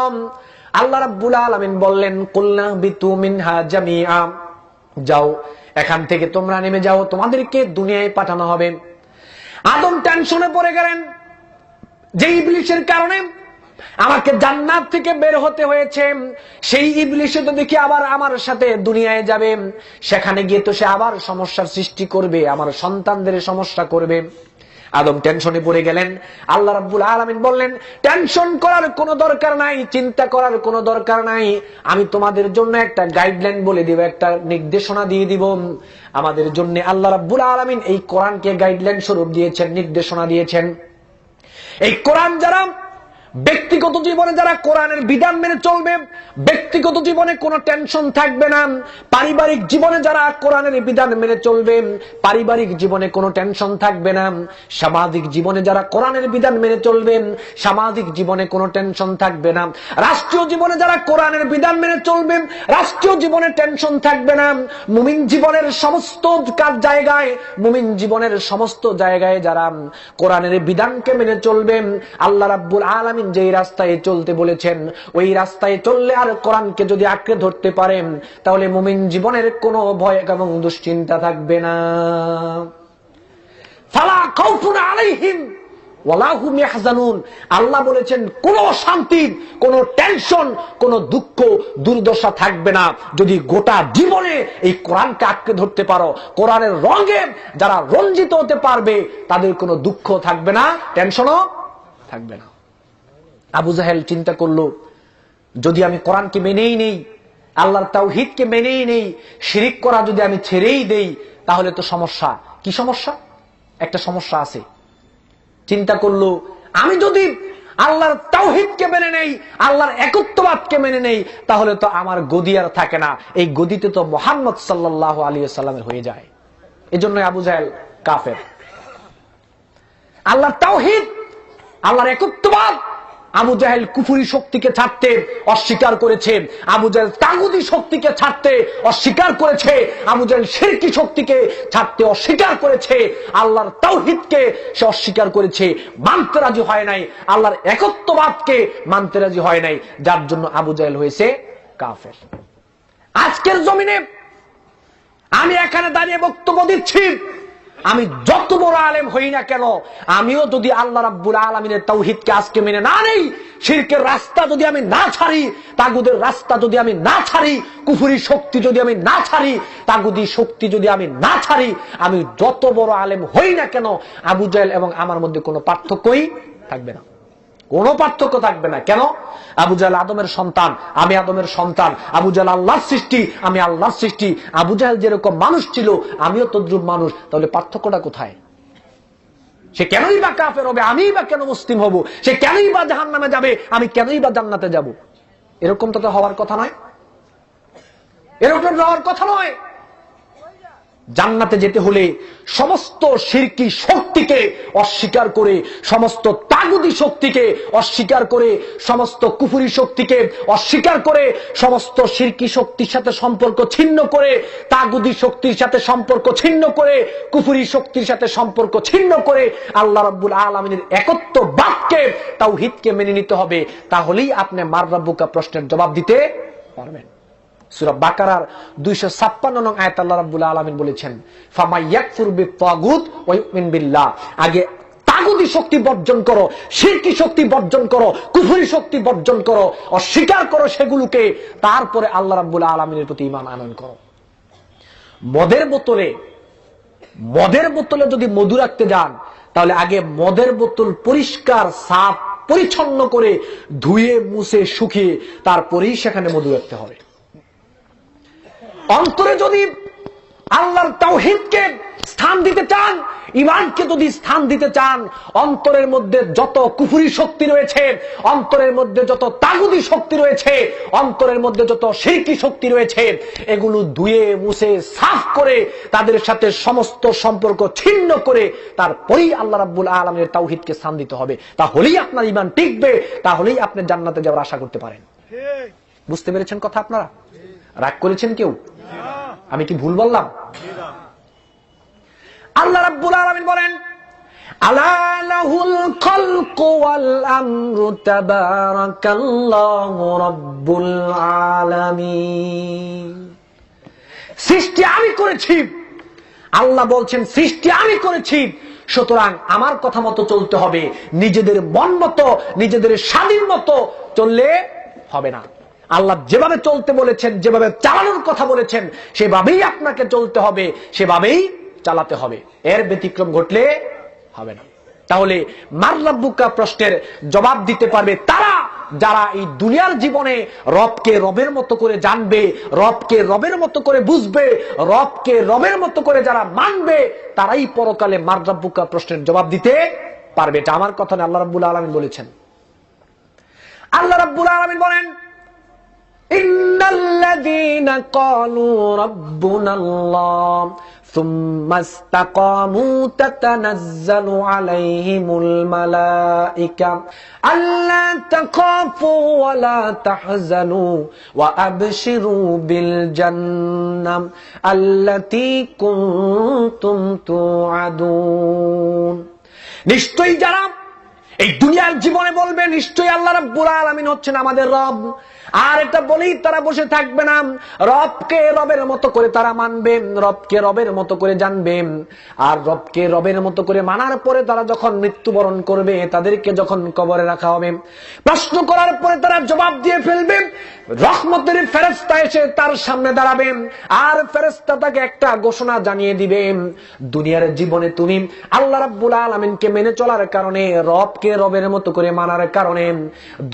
আল্লাহ রাব্বুল আলামিন বললেন, কুলনা বিতু মিনহা জামিআ, যাও এখান থেকে তোমরা নেমে যাও, তোমাদেরকে দুনিয়ায় পাঠানো হবে। আদম টেনশনে পড়ে গেলেন যে ইবলিসের কারণে আমাকে জান্নাত থেকে বের হতে হয়েছে, সেই ইবলিসে তো দেখি আবার আমার সাথে দুনিয়ায় যাবে, সেখানে গিয়ে তো সে আবার সমস্যার সৃষ্টি করবে, আমার সন্তানদের সমস্যা করবে। আদম টেনশনে পড়ে গেলেন। আল্লাহ রাব্বুল আলামিন বললেন, টেনশন করার কোনো দরকার নাই, চিন্তা করার কোনো দরকার নাই, আমি তোমাদের জন্য একটা গাইডলাইন বলে দিব, একটা নির্দেশনা দিয়ে দিব। আমাদের জন্য আল্লাহ রাব্বুল আলামিন এই কোরআনকে গাইডলাইন স্বরূপ দিয়েছেন, নির্দেশনা দিয়েছেন। এই কোরআন যারা ব্যক্তিগত জীবনে যারা কোরআনের বিধান মেনে চলবে, ব্যক্তিগত জীবনে কোনো টেনশন থাকবে না। পারিবারিক জীবনে যারা কোরআনের বিধান মেনে চলবে, পারিবারিক জীবনে কোনো টেনশন থাকবে না। সামাজিক জীবনে যারা কোরআনের বিধান মেনে চলবে, সামাজিক জীবনে কোনো টেনশন থাকবে না। রাষ্ট্রীয় জীবনে যারা কোরআনের বিধান মেনে চলবে, রাষ্ট্রীয় জীবনে টেনশন থাকবে না। মুমিন জীবনের সমস্ত জায়গায়, মুমিন জীবনের সমস্ত জায়গায় যারা কোরআনের বিধানকে মেনে চলবে, আল্লাহ রাব্বুল আলামিন যেই রাস্তায় চলতে বলেছেন ওই রাস্তায় চললে আর কোরআনকে যদি আঁকড়ে ধরতে পারেন, তাহলে মুমিন জীবনের কোনো ভয় এবং দুশ্চিন্তা থাকবে না। ফালা খাউফুন আলাইহিম ওয়ালা হুম ইয়াহজানুন। আল্লাহ বলেছেন কোন শান্তি, কোন টেনশন, কোন দুঃখ দুর্দশা থাকবে না যদি গোটা জীবনে এই কোরআনকে আঁকড়ে ধরতে পারো। কোরআনের রঙে যারা রঞ্জিত হতে পারবে তাদের কোনো দুঃখ থাকবে না, টেনশনও থাকবে না। আবু জাহেল চিন্তা করলো, যদি আমি কোরআনকে মেনেই নেই, আল্লাহর তাওহীদকে মেনেই নেই, শিরিক করা যদি আমি ছেড়েই দেই, তাহলে তো সমস্যা। কি সমস্যা? একটা সমস্যা আছে। চিন্তা করলো, আমি যদি আল্লাহর তাওহীদকে মেনে নেই, আল্লাহর একত্ববাদকে মেনে নেই, তাহলে তো আমার গদি আর থাকে না, এই গদিতে তো মুহাম্মদ সাল্লাল্লাহু আলাইহি ওয়াসাল্লামের হয়ে যায়। এজন্য আবু জাহেল কাফের। আল্লাহর তাওহীদ, আল্লাহর একত্ববাদ আবু জাহেল কুফরি শক্তিকে ছাড়তে অস্বীকার করেছে, আবু জাহেল তাগুতি শক্তিকে ছাড়তে অস্বীকার করেছে, আবু জাহেল শিরকি শক্তিকে ছাড়তে অস্বীকার করেছে, আল্লাহর তাওহীদকে সে অস্বীকার করেছে, মানতে রাজি হয় নাই, আল্লাহর একত্ববাদকে মানতে রাজি হয় নাই, যার জন্য আবু জাহেল হয়েছে কাফের। আজকের জমিনে আমি এখানে দাঁড়িয়ে বক্তব্য দিচ্ছি, আমি যত বড় আলেম হই না কেন, আমিও যদি আল্লাহ রাব্বুল আলামিনের তাওহীদকে আজকে মেনে না নেই, শিরকের রাস্তা যদি আমি না ছাড়ি, তাগুদের রাস্তা যদি আমি না ছাড়ি, কুফরি শক্তি যদি আমি না ছাড়ি, তাগুদি শক্তি যদি আমি না ছাড়ি, আমি যত বড় আলেম হই না কেন, আবু জাহেল এবং আমার মধ্যে কোনো পার্থক্যই থাকবে না, কোনো পার্থক্য থাকবে না। কেন? আবু জাহেল আদমের সন্তান, আমি আদমের সন্তান। আবু জাহেল আল্লাহর সৃষ্টি, আমি আল্লাহর সৃষ্টি। আবু জাহেল যেরকম মানুষ ছিল আমিও তদ্রুপ মানুষ, তাহলে পার্থক্যটা কোথায়? সে কেনই বা কাফের হবে, আমি বা কেন মুসলিম হব? সে কেনই বা জাহান্নামে যাবে, আমি কেনই বা জান্নাতে যাব? এরকম তো হওয়ার কথা নয়, এরকম হওয়ার কথা নয়। জান্নাতে যেতে হলে সমস্ত শিরকি শক্তিকে অস্বীকার করে, সমস্ত তাগুদি শক্তিকে অস্বীকার করে, সমস্ত কুফরি শক্তিকে অস্বীকার করে, সমস্ত শিরকি শক্তির সাথে সম্পর্ক ছিন্ন করে, তাগুদি শক্তির সাথে সম্পর্ক ছিন্ন করে, কুফরি শক্তির সাথে সম্পর্ক ছিন্ন করে আল্লাহ রাব্বুল আলামিনের একত্ববাদকে, তাওহীদকে মেনে নিতে হবে। তাহলেই আপনি মার রাব্বুকা প্রশ্নের জবাব দিতে পারবেন। সূরা বাকারার 256 নং আয়াত আল্লাহ রাব্বুল আলামিন বলেছেন, ফামাই ইয়াকফুর বিত্তাগুত ওয়া ইউমিন বিল্লাহ, আগে তাগুতি শক্তি বর্জন করো, শিরকি শক্তি বর্জন করো, কুফরি শক্তি বর্জন করো, অস্বীকার করো সেগুলোকে, তারপরে আল্লাহ রাব্বুল আলামিনের প্রতি ঈমান আনয়ন করো। মদের বোতলে যদি মধু রাখতে যান, তাহলে আগে মদের বোতল পরিষ্কার সাফ পরিচ্ছন্ন করে ধুয়ে মুছে শুকিয়ে তারপরেই সেখানে মধু রাখতে হবে। অন্তরে যদি আল্লাহর তাওহীদকে স্থান দিতে চান, ঈমানকে যদি স্থান দিতে চান, অন্তরের মধ্যে যত কুফরি শক্তি রয়েছে, অন্তরের মধ্যে যত তাগুতি শক্তি রয়েছে, অন্তরের মধ্যে যত শিরকি শক্তি রয়েছে, এগুলো ধুয়ে মুছে সাফ করে তাদের সাথে সমস্ত সম্পর্ক ছিন্ন করে তারপরেই আল্লাহ রাব্বুল আলামিনের তাওহীদকে স্থান দিতে হবে। তাহলেই আপনার ঈমান টিকবে, তাহলেই আপনি জান্নাতে যাওয়ার আশা করতে পারেন। বুঝতে পেরেছেন কথা আপনারা? রাগ করেছেন কেউ? আমি কি ভুল বললাম? আল্লাহ রাব্বুল আলামিন বলেন, আলা লাহুল খালকু ওয়াল আমরু তাবারাকাল্লাহু রাব্বুল আলামিন। সৃষ্টি আমি করেছি, আল্লাহ বলছেন সৃষ্টি আমি করেছি, সুতরাং আমার কথা মতো চলতে হবে। নিজেদের মন মতো, নিজেদের স্বাধীন মতো চললে হবে না। আল্লাহ যেভাবে চলতে বলেছেন, যেভাবে চালানোর কথা বলেছেন, সেভাবেই আপনাকে চলতে হবে, সেভাবেই চালাতে হবে। এর ব্যতিক্রম ঘটলে হবে না। তাহলে মার রাব্বুকা প্রশ্নের জবাব দিতে পারবে তারা যারা এই দুনিয়ার জীবনে রবকে রবের মতো করে জানবে, রবকে রবের মতো করে বুঝবে, রবকে রবের মতো করে যারা মানবে, তারাই পরকালে মার রাব্বুকা প্রশ্নের জবাব দিতে পারবে। এটা আমার কথা না, আল্লাহ রাব্বুল আলামিন বলেছেন। আল্লাহ রাব্বুল আলামিন বলেন, ইন্নাল্লাযীনা ক্বালু রাব্বুনাল্লাহ সুম্মা ইসতাকামু তাতানাজ্জালু আলাইহিমুল মালায়েকা আল্লা তাখাফু ওয়া লা তাহজানু ওয়া আবশিরু বিল জান্নাহ আল্লাতী কুনতুম তুআদুন। নিশ্চয়ই যারা এই দুনিয়ার জীবনে বলবে নিশ্চয়ই আল্লাহ রাব্বুল আলামিন হচ্ছেন আমাদের রব, আর এটা বলেই তারা বসে থাকবে না, রবকে রবের মতো করে তারা মানবে, রবকে রবের মতো করে জানবে। আর রবকে রবের মতো করে মানার পরে তারা যখন মৃত্যুবরণ করবে, তাদেরকে যখন কবরে রাখা হবে, প্রশ্ন করার পরে তারা জবাব দিয়ে ফেলবে, রহমতের ফেরেশতা এসে তার সামনে দাঁড়াবে, আর ফেরেশতা তাকে একটা ঘোষণা জানিয়ে দিবে, দুনিয়ার জীবনে তুমি আল্লাহ রাব্বুল আলামিনকে মেনে চলার কারণে, রবকে রবের মতো করে মানার কারণে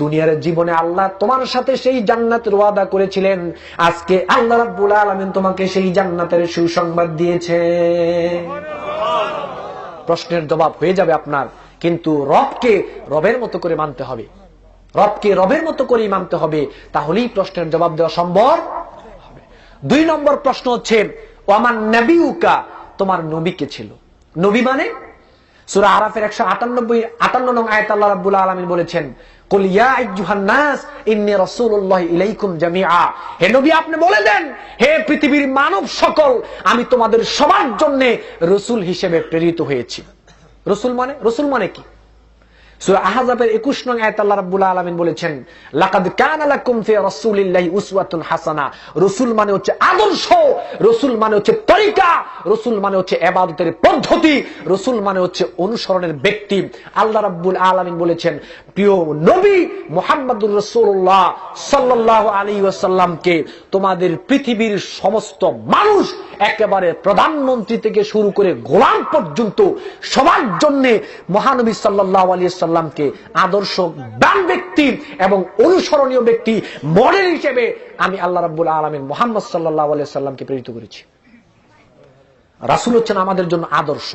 দুনিয়ার জীবনে আল্লাহ তোমার সাথে সেই জান্নাতের ওয়াদা করেছিলেন, আজকে আল্লাহ রাব্বুল আলামিন তোমাকে সেই জান্নাতের সুসংবাদ দিয়েছে। প্রশ্নের জবাব হয়ে যাবে আপনার, কিন্তু রবকে রবের মতো করে মানতে হবে, রবকে রবের মতো করেই মানতে হবে, তাহলেই প্রশ্নের জবাব দেওয়া সম্ভব হবে। 2 নম্বর প্রশ্ন হচ্ছে, ওয়ামান নবিউকা, তোমার নবী কে ছিল? নবী মানে সূরা আরাফের 158 নং আয়াত আল্লাহ রাব্বুল আলামিন বলেছেন, কুল ইয়া আইয়ুহান নাস ইন্নী রাসূলুল্লাহি ইলাইকুম জামিআ, হে নবী আপনি বলে দেন, হে পৃথিবীর মানব সকল, আমি তোমাদের সবার জন্য রাসূল হিসেবে প্রেরিত হয়েছি। রাসূল মানে কি? সূরা আহজাবের 21 নং আয়াত আল্লাহ রাব্বুল আলামিন বলেছেন, লাকাদ কানা লাকুম ফি রাসূলিল্লাহি উসওয়াতুন হাসানা। রাসূল মানে হচ্ছে আদর্শ, রাসূল মানে হচ্ছে তরিকা, রাসূল মানে হচ্ছে ইবাদতের পদ্ধতি, রাসূল মানে হচ্ছে অনুসরণের ব্যক্তি। আল্লাহ রাব্বুল আলামিন বলেছেন, প্রিয় নবী মুহাম্মদুর রাসূলুল্লাহ সাল্লাল্লাহু আলাইহি ওয়াসাল্লামকে তোমাদের পৃথিবীর সমস্ত মানুষ, একেবারে প্রধানমন্ত্রী থেকে শুরু করে গোলাম পর্যন্ত সবার জন্য মহানবী সাল্লাল্লাহু আলাইহি ওয়াসাল্লামকে আদর্শ দান ব্যক্তি এবং অনুসরণীয় ব্যক্তি, মডেল হিসেবে আমি আল্লাহ রাব্বুল আলামিন মুহাম্মদ সাল্লাল্লাহু আলাইহি ওয়াসাল্লামকে প্রেরিত করেছি। রাসূল হচ্ছেন আমাদের জন্য আদর্শ,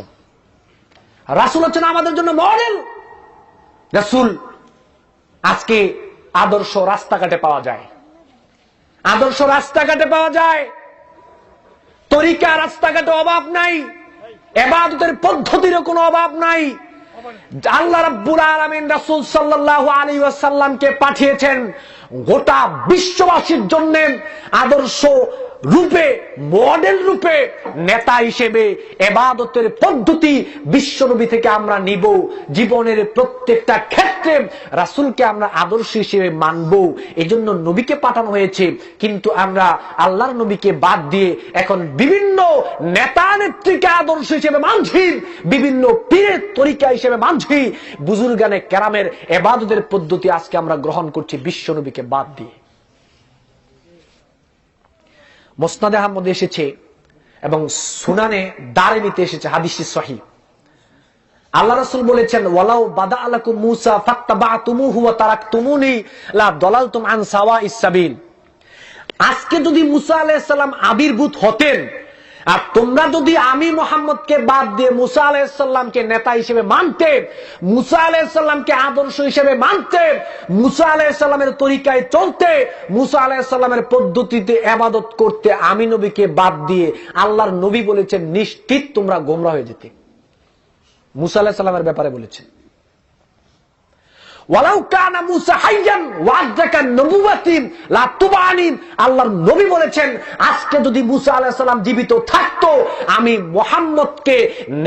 রাসূল হচ্ছেন আমাদের জন্য মডেল। রাসূল আজকে আদর্শ রাস্তাঘাটে পাওয়া যায়, আদর্শ রাস্তাঘাটে পাওয়া যায়, তরিকা রাস্তাঘাটে অভাব নাই, ইবাদতের পদ্ধতির কোনো অভাব নাই। আল্লাহ রাব্বুল আলামিন রাসূল সাল্লাল্লাহু আলাইহি ওয়াসাল্লামকে পাঠিয়েছেন গোটা বিশ্ববাসীর জন্য আদর্শ রূপে, মডেল রূপে নেতা হিসেবে ইবাদতের পদ্ধতি বিশ্বনবী থেকে আমরা নিব। জীবনের প্রত্যেকটা ক্ষেত্রে রাসূলকে আমরা আদর্শ হিসেবে মানব। এজন্য নবীকে পাঠানো হয়েছে। কিন্তু আমরা আল্লাহর নবীকে বাদ দিয়ে এখন বিভিন্ন নেতা নেত্রীকে আদর্শ হিসেবে মানছি, বিভিন্ন পীরের তরিকা হিসেবে মানছি, বুজুর্গানে কেরামের ইবাদতের পদ্ধতি আজকে আমরা গ্রহণ করছি বিশ্বনবীকে বাদ দিয়ে। মুসনাদে আহমদে এসেছে এবং সুনানে দারিমিতে এসেছে, হাদিসটি সহিহ। আল্লাহ রাসূল বলেছেন, ওয়ালাউ বাদা আলাকুম মূসা ফাত্তাবাতুমুহু ওয়া তারাকতুমুনি লা দালালতুম আন সাওয়াইস সাবিল। আজকে যদি মুসা আলাইহিস সালাম আবির্ভূত হতেন, আর তোমরা যদি আমি মুহাম্মদকে বাদ দিয়ে মুসা আলাইহিস সালামকে নেতা হিসেবে মানতে, মুসা আলাইহিস সালামকে আদর্শ হিসেবে মানতে, মুসা আলাইহিস সালামের তরিকায় চলতে, মুসা আলাইহিস সালামের পদ্ধতিতে ইবাদত করতে, আমি নবীকে বাদ দিয়ে, আল্লাহর নবী বলেছেন নিশ্চিত তোমরা গোমরা হয়ে যেতে। মুসা আলাইহিস সালামের ব্যাপারে বলেছেন, ওয়ালাউ কানা মুসা হাইয়ান ওয়া আদরাকা নবুওয়াতি লা তুবানিন। আল্লাহর নবী বলেছেন আজকে যদি মুসা আলাইহিস সালাম জীবিত থাকতো, আমি মুহাম্মদকে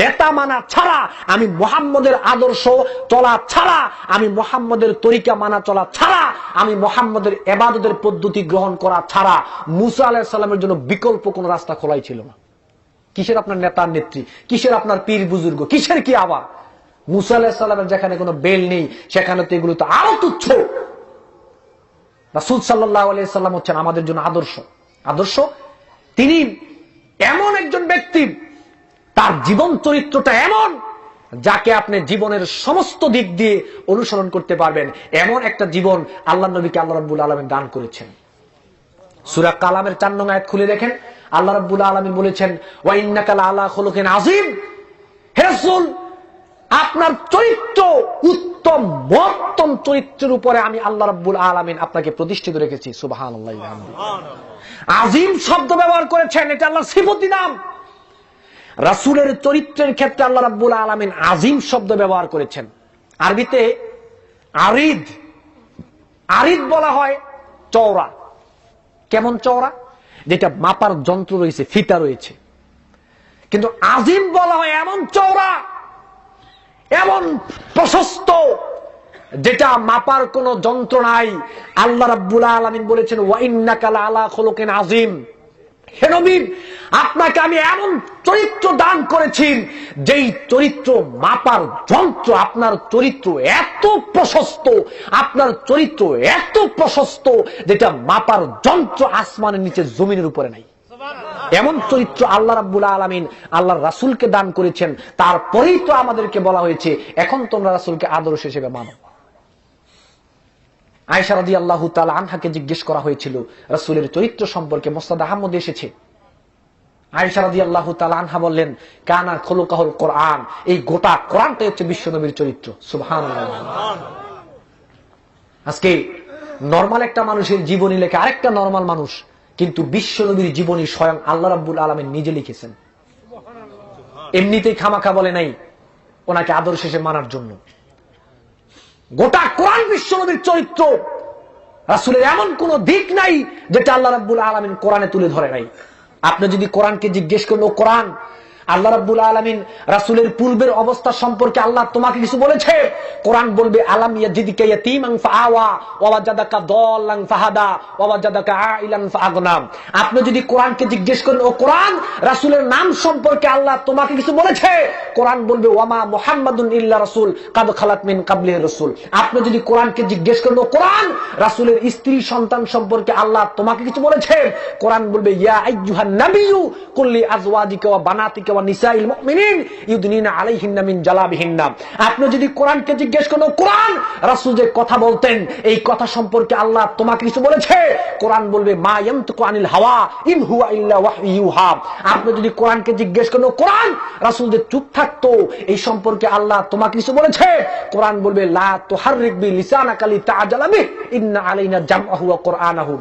নেতা মানা ছাড়া, আমি মুহাম্মদের আদর্শ চলা ছাড়া, আমি মুহাম্মদের তরিকা মানা চলা ছাড়া, আমি মুহাম্মদের ইবাদতের পদ্ধতি গ্রহণ করা ছাড়া মুসা আলাইহিস সালামের জন্য বিকল্প কোনো রাস্তা খোলাই ছিল না। কিসের আপনার নেতা নেত্রী, কিসের আপনার পীর বুজুর্গ, কিসের কি আবার? মুসা আলাইহিস সালামের যেখানে কোনো বেল নেই, সেখানে তো এগুলো তো আরো তুচ্ছ। রাসূল সাল্লাল্লাহু আলাইহি সাল্লাম হচ্ছেন আমাদের জন্য আদর্শ। আদর্শ তিনি এমন একজন ব্যক্তি, তার জীবন চরিত্রটা এমন, যাকে আপনি জীবনের সমস্ত দিক দিয়ে অনুসরণ করতে পারবেন, এমন একটা জীবন আল্লাহর নবীকে আল্লাহ রাব্বুল আলামিন দান করেছেন। সূরা কালামের ৪ নং আয়াত খুলে দেখেন, আল্লাহ রাব্বুল আলামিন বলেছেন, ওয়া ইন্নাকা লাআলা খুলুকিন আযীম। হে রাসূল, আপনার চরিত্র উত্তম, মহত্তম চরিত্রের উপরে আমি আল্লাহ রাব্বুল আলামিন আপনাকে প্রতিষ্ঠিত রেখেছি। সুবহানাল্লাহি ওয়া বিহামদিহি। আযীম শব্দ ব্যবহার করেছেন, এটা আল্লাহর সিফতি নাম। রাসূলের চরিত্রের ক্ষেত্রে আল্লাহ রাব্বুল আলামিন আযীম শব্দ ব্যবহার করেছেন। আরবিতে আরিদ, আরিদ বলা হয় চওড়া। কেমন চওড়া? যেটা মাপার যন্ত্র রয়েছে, ফিতা রয়েছে। কিন্তু আযীম বলা হয় এমন চওড়া, এমন প্রশস্ত, যেটা মাপার কোন যন্ত্র নাই। আল্লাহ রাব্বুল আলামিন বলেছেন, ওয়া ইন্নাকা লাআলা খুলুকিন আযীম। হে নবী, আপনাকে আমি এমন চরিত্র দান করেছি, যেই চরিত্র মাপার যন্ত্র, আপনার চরিত্র এত প্রশস্ত, আপনার চরিত্র এত প্রশস্ত, যেটা মাপার যন্ত্র আসমানের নিচে জমিনের উপরে নাই। এমন চরিত্র আল্লাহ রাব্বুল আলামিন আল্লাহর রাসূলকে দান করেছেন। তারপরেই তো আমাদেরকে বলা হয়েছে এখন তোমরা রাসূলকে আদর্শ হিসেবে মানো। আয়েশা রাদিয়াল্লাহু তাআলা আনহাকে জিজ্ঞেস করা হয়েছিল রাসূলের চরিত্র সম্পর্কে, মুসনাদ আহমদে এসেছে। আয়েশা রাদিয়াল্লাহু তাআলা আনহা বললেন, কানা খুলুকাহুল কোরআন। এই গোটা কোরআনটাই হচ্ছে বিশ্বনবীর চরিত্র। সুবহানাল্লাহ। আজকে নরমাল একটা মানুষের জীবনী লেখে আরেকটা নরমাল মানুষ, কিন্তু বিশ্বনবীর জীবনী স্বয়ং আল্লাহ রাব্বুল আলামিন নিজে লিখেছেন। এমনিতেই খামাখা বলে নাই ওনাকে আদর্শ হিসেবে মানার জন্য। গোটা কোরআন বিশ্বনবীর চরিত্র। রাসূলের এমন কোন দিক নাই যেটা আল্লাহ রাব্বুল আলামিন কোরআনে তুলে ধরে নাই। আপনি যদি কোরআনকে জিজ্ঞেস করলো, কোরআন আল্লাহ রাব্বুল আলামিন রাসূলের পূর্বের অবস্থা সম্পর্কে আল্লাহ তোমাকে কিছু বলেছে? কোরআন বলবে, আলাম ইয়াজিদকা ইয়াতীমান ফাআওয়া ওয়া ওয়াজাদাকা দাল্লান ফাহাদা ওয়া ওয়াজাদাকা আইলান ফাআগনা। আপনি যদি কোরআনকে জিজ্ঞেস করেন, ও কোরআন রাসূলের নাম সম্পর্কে আল্লাহ তোমাকে কিছু বলেছে? কোরআন বলবে, ওয়ামা মুহাম্মাদুন ইল্লা রাসূল কাদ খালাত মিন কাবলিহি রাসূল। আপনি যদি কোরআনকে জিজ্ঞেস করেন, ও কোরআন রাসূলের স্ত্রী সন্তান সম্পর্কে আল্লাহ তোমাকে কিছু বলেছে? কোরআন বলবে, ইয়া আইয়ুহান নাবিয়্যু কুল্লি আজওয়াজিকা ওয়া বানাতিকা ওয়া নিসাইল মুমিনিন ইউদনিনা আলাইহিন্না মিন জালাবিহিন্না। আপনি যদি কোরআনকে জিজ্ঞেস করেন, কোরআন রাসূল যে কথা বলতেন এই কথা সম্পর্কে আল্লাহ তোমাকে কিছু বলেছে? কোরআন বলবে, মা ইয়ানতিকু আনিল হাওয়া ইন হুয়া ইল্লা ওয়াহয়ু ইউহা। আপনি যদি কোরআনকে জিজ্ঞেস করেন, কোরআন রাসূল যে চুপ থাকতো এই সম্পর্কে আল্লাহ তোমাকে কিছু বলেছে? কোরআন বলবে, লা তুহাররিক বি লিসানাকা লিতাআজালা বিহি ইন্না আলাইনা জামআহু ওয়া কুরআনাহু।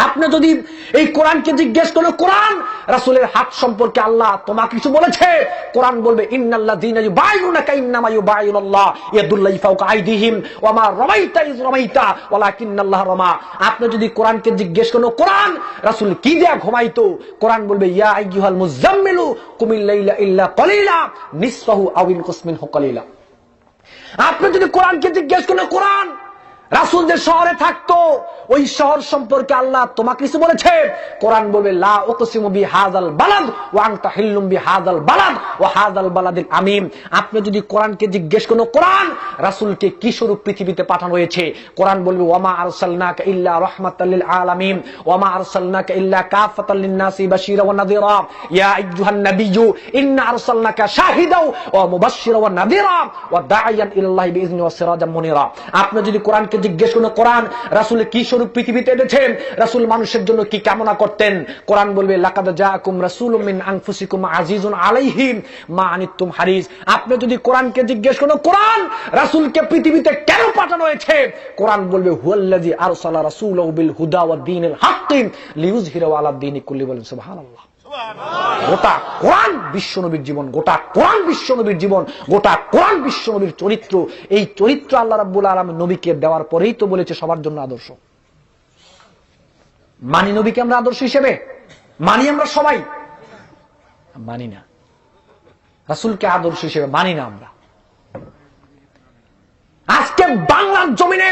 আপনি যদি এই কোরআনকে জিজ্ঞেস করেন, কোরআন রাসূলের হাত সম্পর্কে আল্লাহ তোমাকে কিছু বলেছে, কোরআন বলবে ইন্নাল্লাযীনা ইউবাইউনাকা ইন্নামা ইউবাইউনাল্লাহ ইয়াদুল্লাহি ফাওকা আইদিহিম ওয়া মা রামাইতা ইয রামাইতা ওয়ালাকিন্নাল্লাহ রামা। আপনি যদি কোরআনকে জিজ্ঞেস করেন, কোরআন রাসূল কি দিয়া ঘুমাইতো, কোরআন বলবে ইয়া আইয়ুহাল মুযাম্মিলু কুমিল লাইলা ইল্লা কলিলা নিসফাহু আও ইনকুস মিনহু কলিলা। আপনি যদি কোরআনকে জিজ্ঞেস করেন, কোরআন রাসূল যে শহরে থাকতো ওই শহর সম্পর্কে আল্লাহ তোমাকে কিছু বলেছে, কোরআন বলবে লা উকসিমু বিহাযাল বালাদ ওয়া আনতা হিল্লুম বিহাযাল বালাদ ওয়া হাযাল বালাদিল আমিন। আপনি যদি কোরআনকে জিজ্ঞেস করেন, কোরআন রাসূলকে কি স্বরূপ পৃথিবীতে পাঠানো হয়েছে, কোরআন বলবে ওয়া মা আরসালনাকা ইল্লা রাহমাতাল লিল আলামিন ওয়া মা আরসালনাকা ইল্লা কাফাতাল লিন-নাসি বাশীরা ওয়া নাযীরা ইয়া আইয়ুহান নাবিয়্যু ইন্না আরসালনাকা শাহিদাও ওয়া মুবাশশিরা ওয়া নাযীরা ওয়া দাঈয়ান ইলাল্লাহি বিইذনি ওয়া সিরাজাম মুনিরা। আপনি যদি কোরআনকে জিজ্ঞেস করেন, কোরআন রাসূল কি স্বরূপ পৃথিবীতে এনেছেন, রাসূল মানুষের জন্য কি কামনা করতেন, কোরআন বলবে লাকাদ জাআকুম রাসূলুম মিন আনফুসিকুম আজিজুন আলাইহি মা আনিতুম হারিস। আপনি যদি কোরআনকে জিজ্ঞেস করেন, কোরআন রাসূলকে পৃথিবীতে কেন পাঠানো হয়েছে, কোরআন বলবে হুয়াল্লাযী আরসালা রাসূলাহু বিল হুদা ওয়াদ দীনিল হাক্কি লিইয়ুযহিরাহু আলা দীনি কুল্লি। বলেন সুবহানাল্লাহ। গোটা কোরআন বিশ্বনবীর জীবন, গোটা কোরআন বিশ্বনবীর জীবন, গোটা কোরআন বিশ্বনবীর চরিত্র। এই চরিত্র আল্লাহ রাব্বুল আলামিন নবীকে দেওয়ার পরেই তো বলেছে সবার জন্য আদর্শ। মানি নবীকে আমরা আদর্শ হিসেবে? মানি আমরা সবাই? মানি না। রাসূলকে আদর্শ হিসেবে মানি না আমরা। আজকে বাংলার জমিনে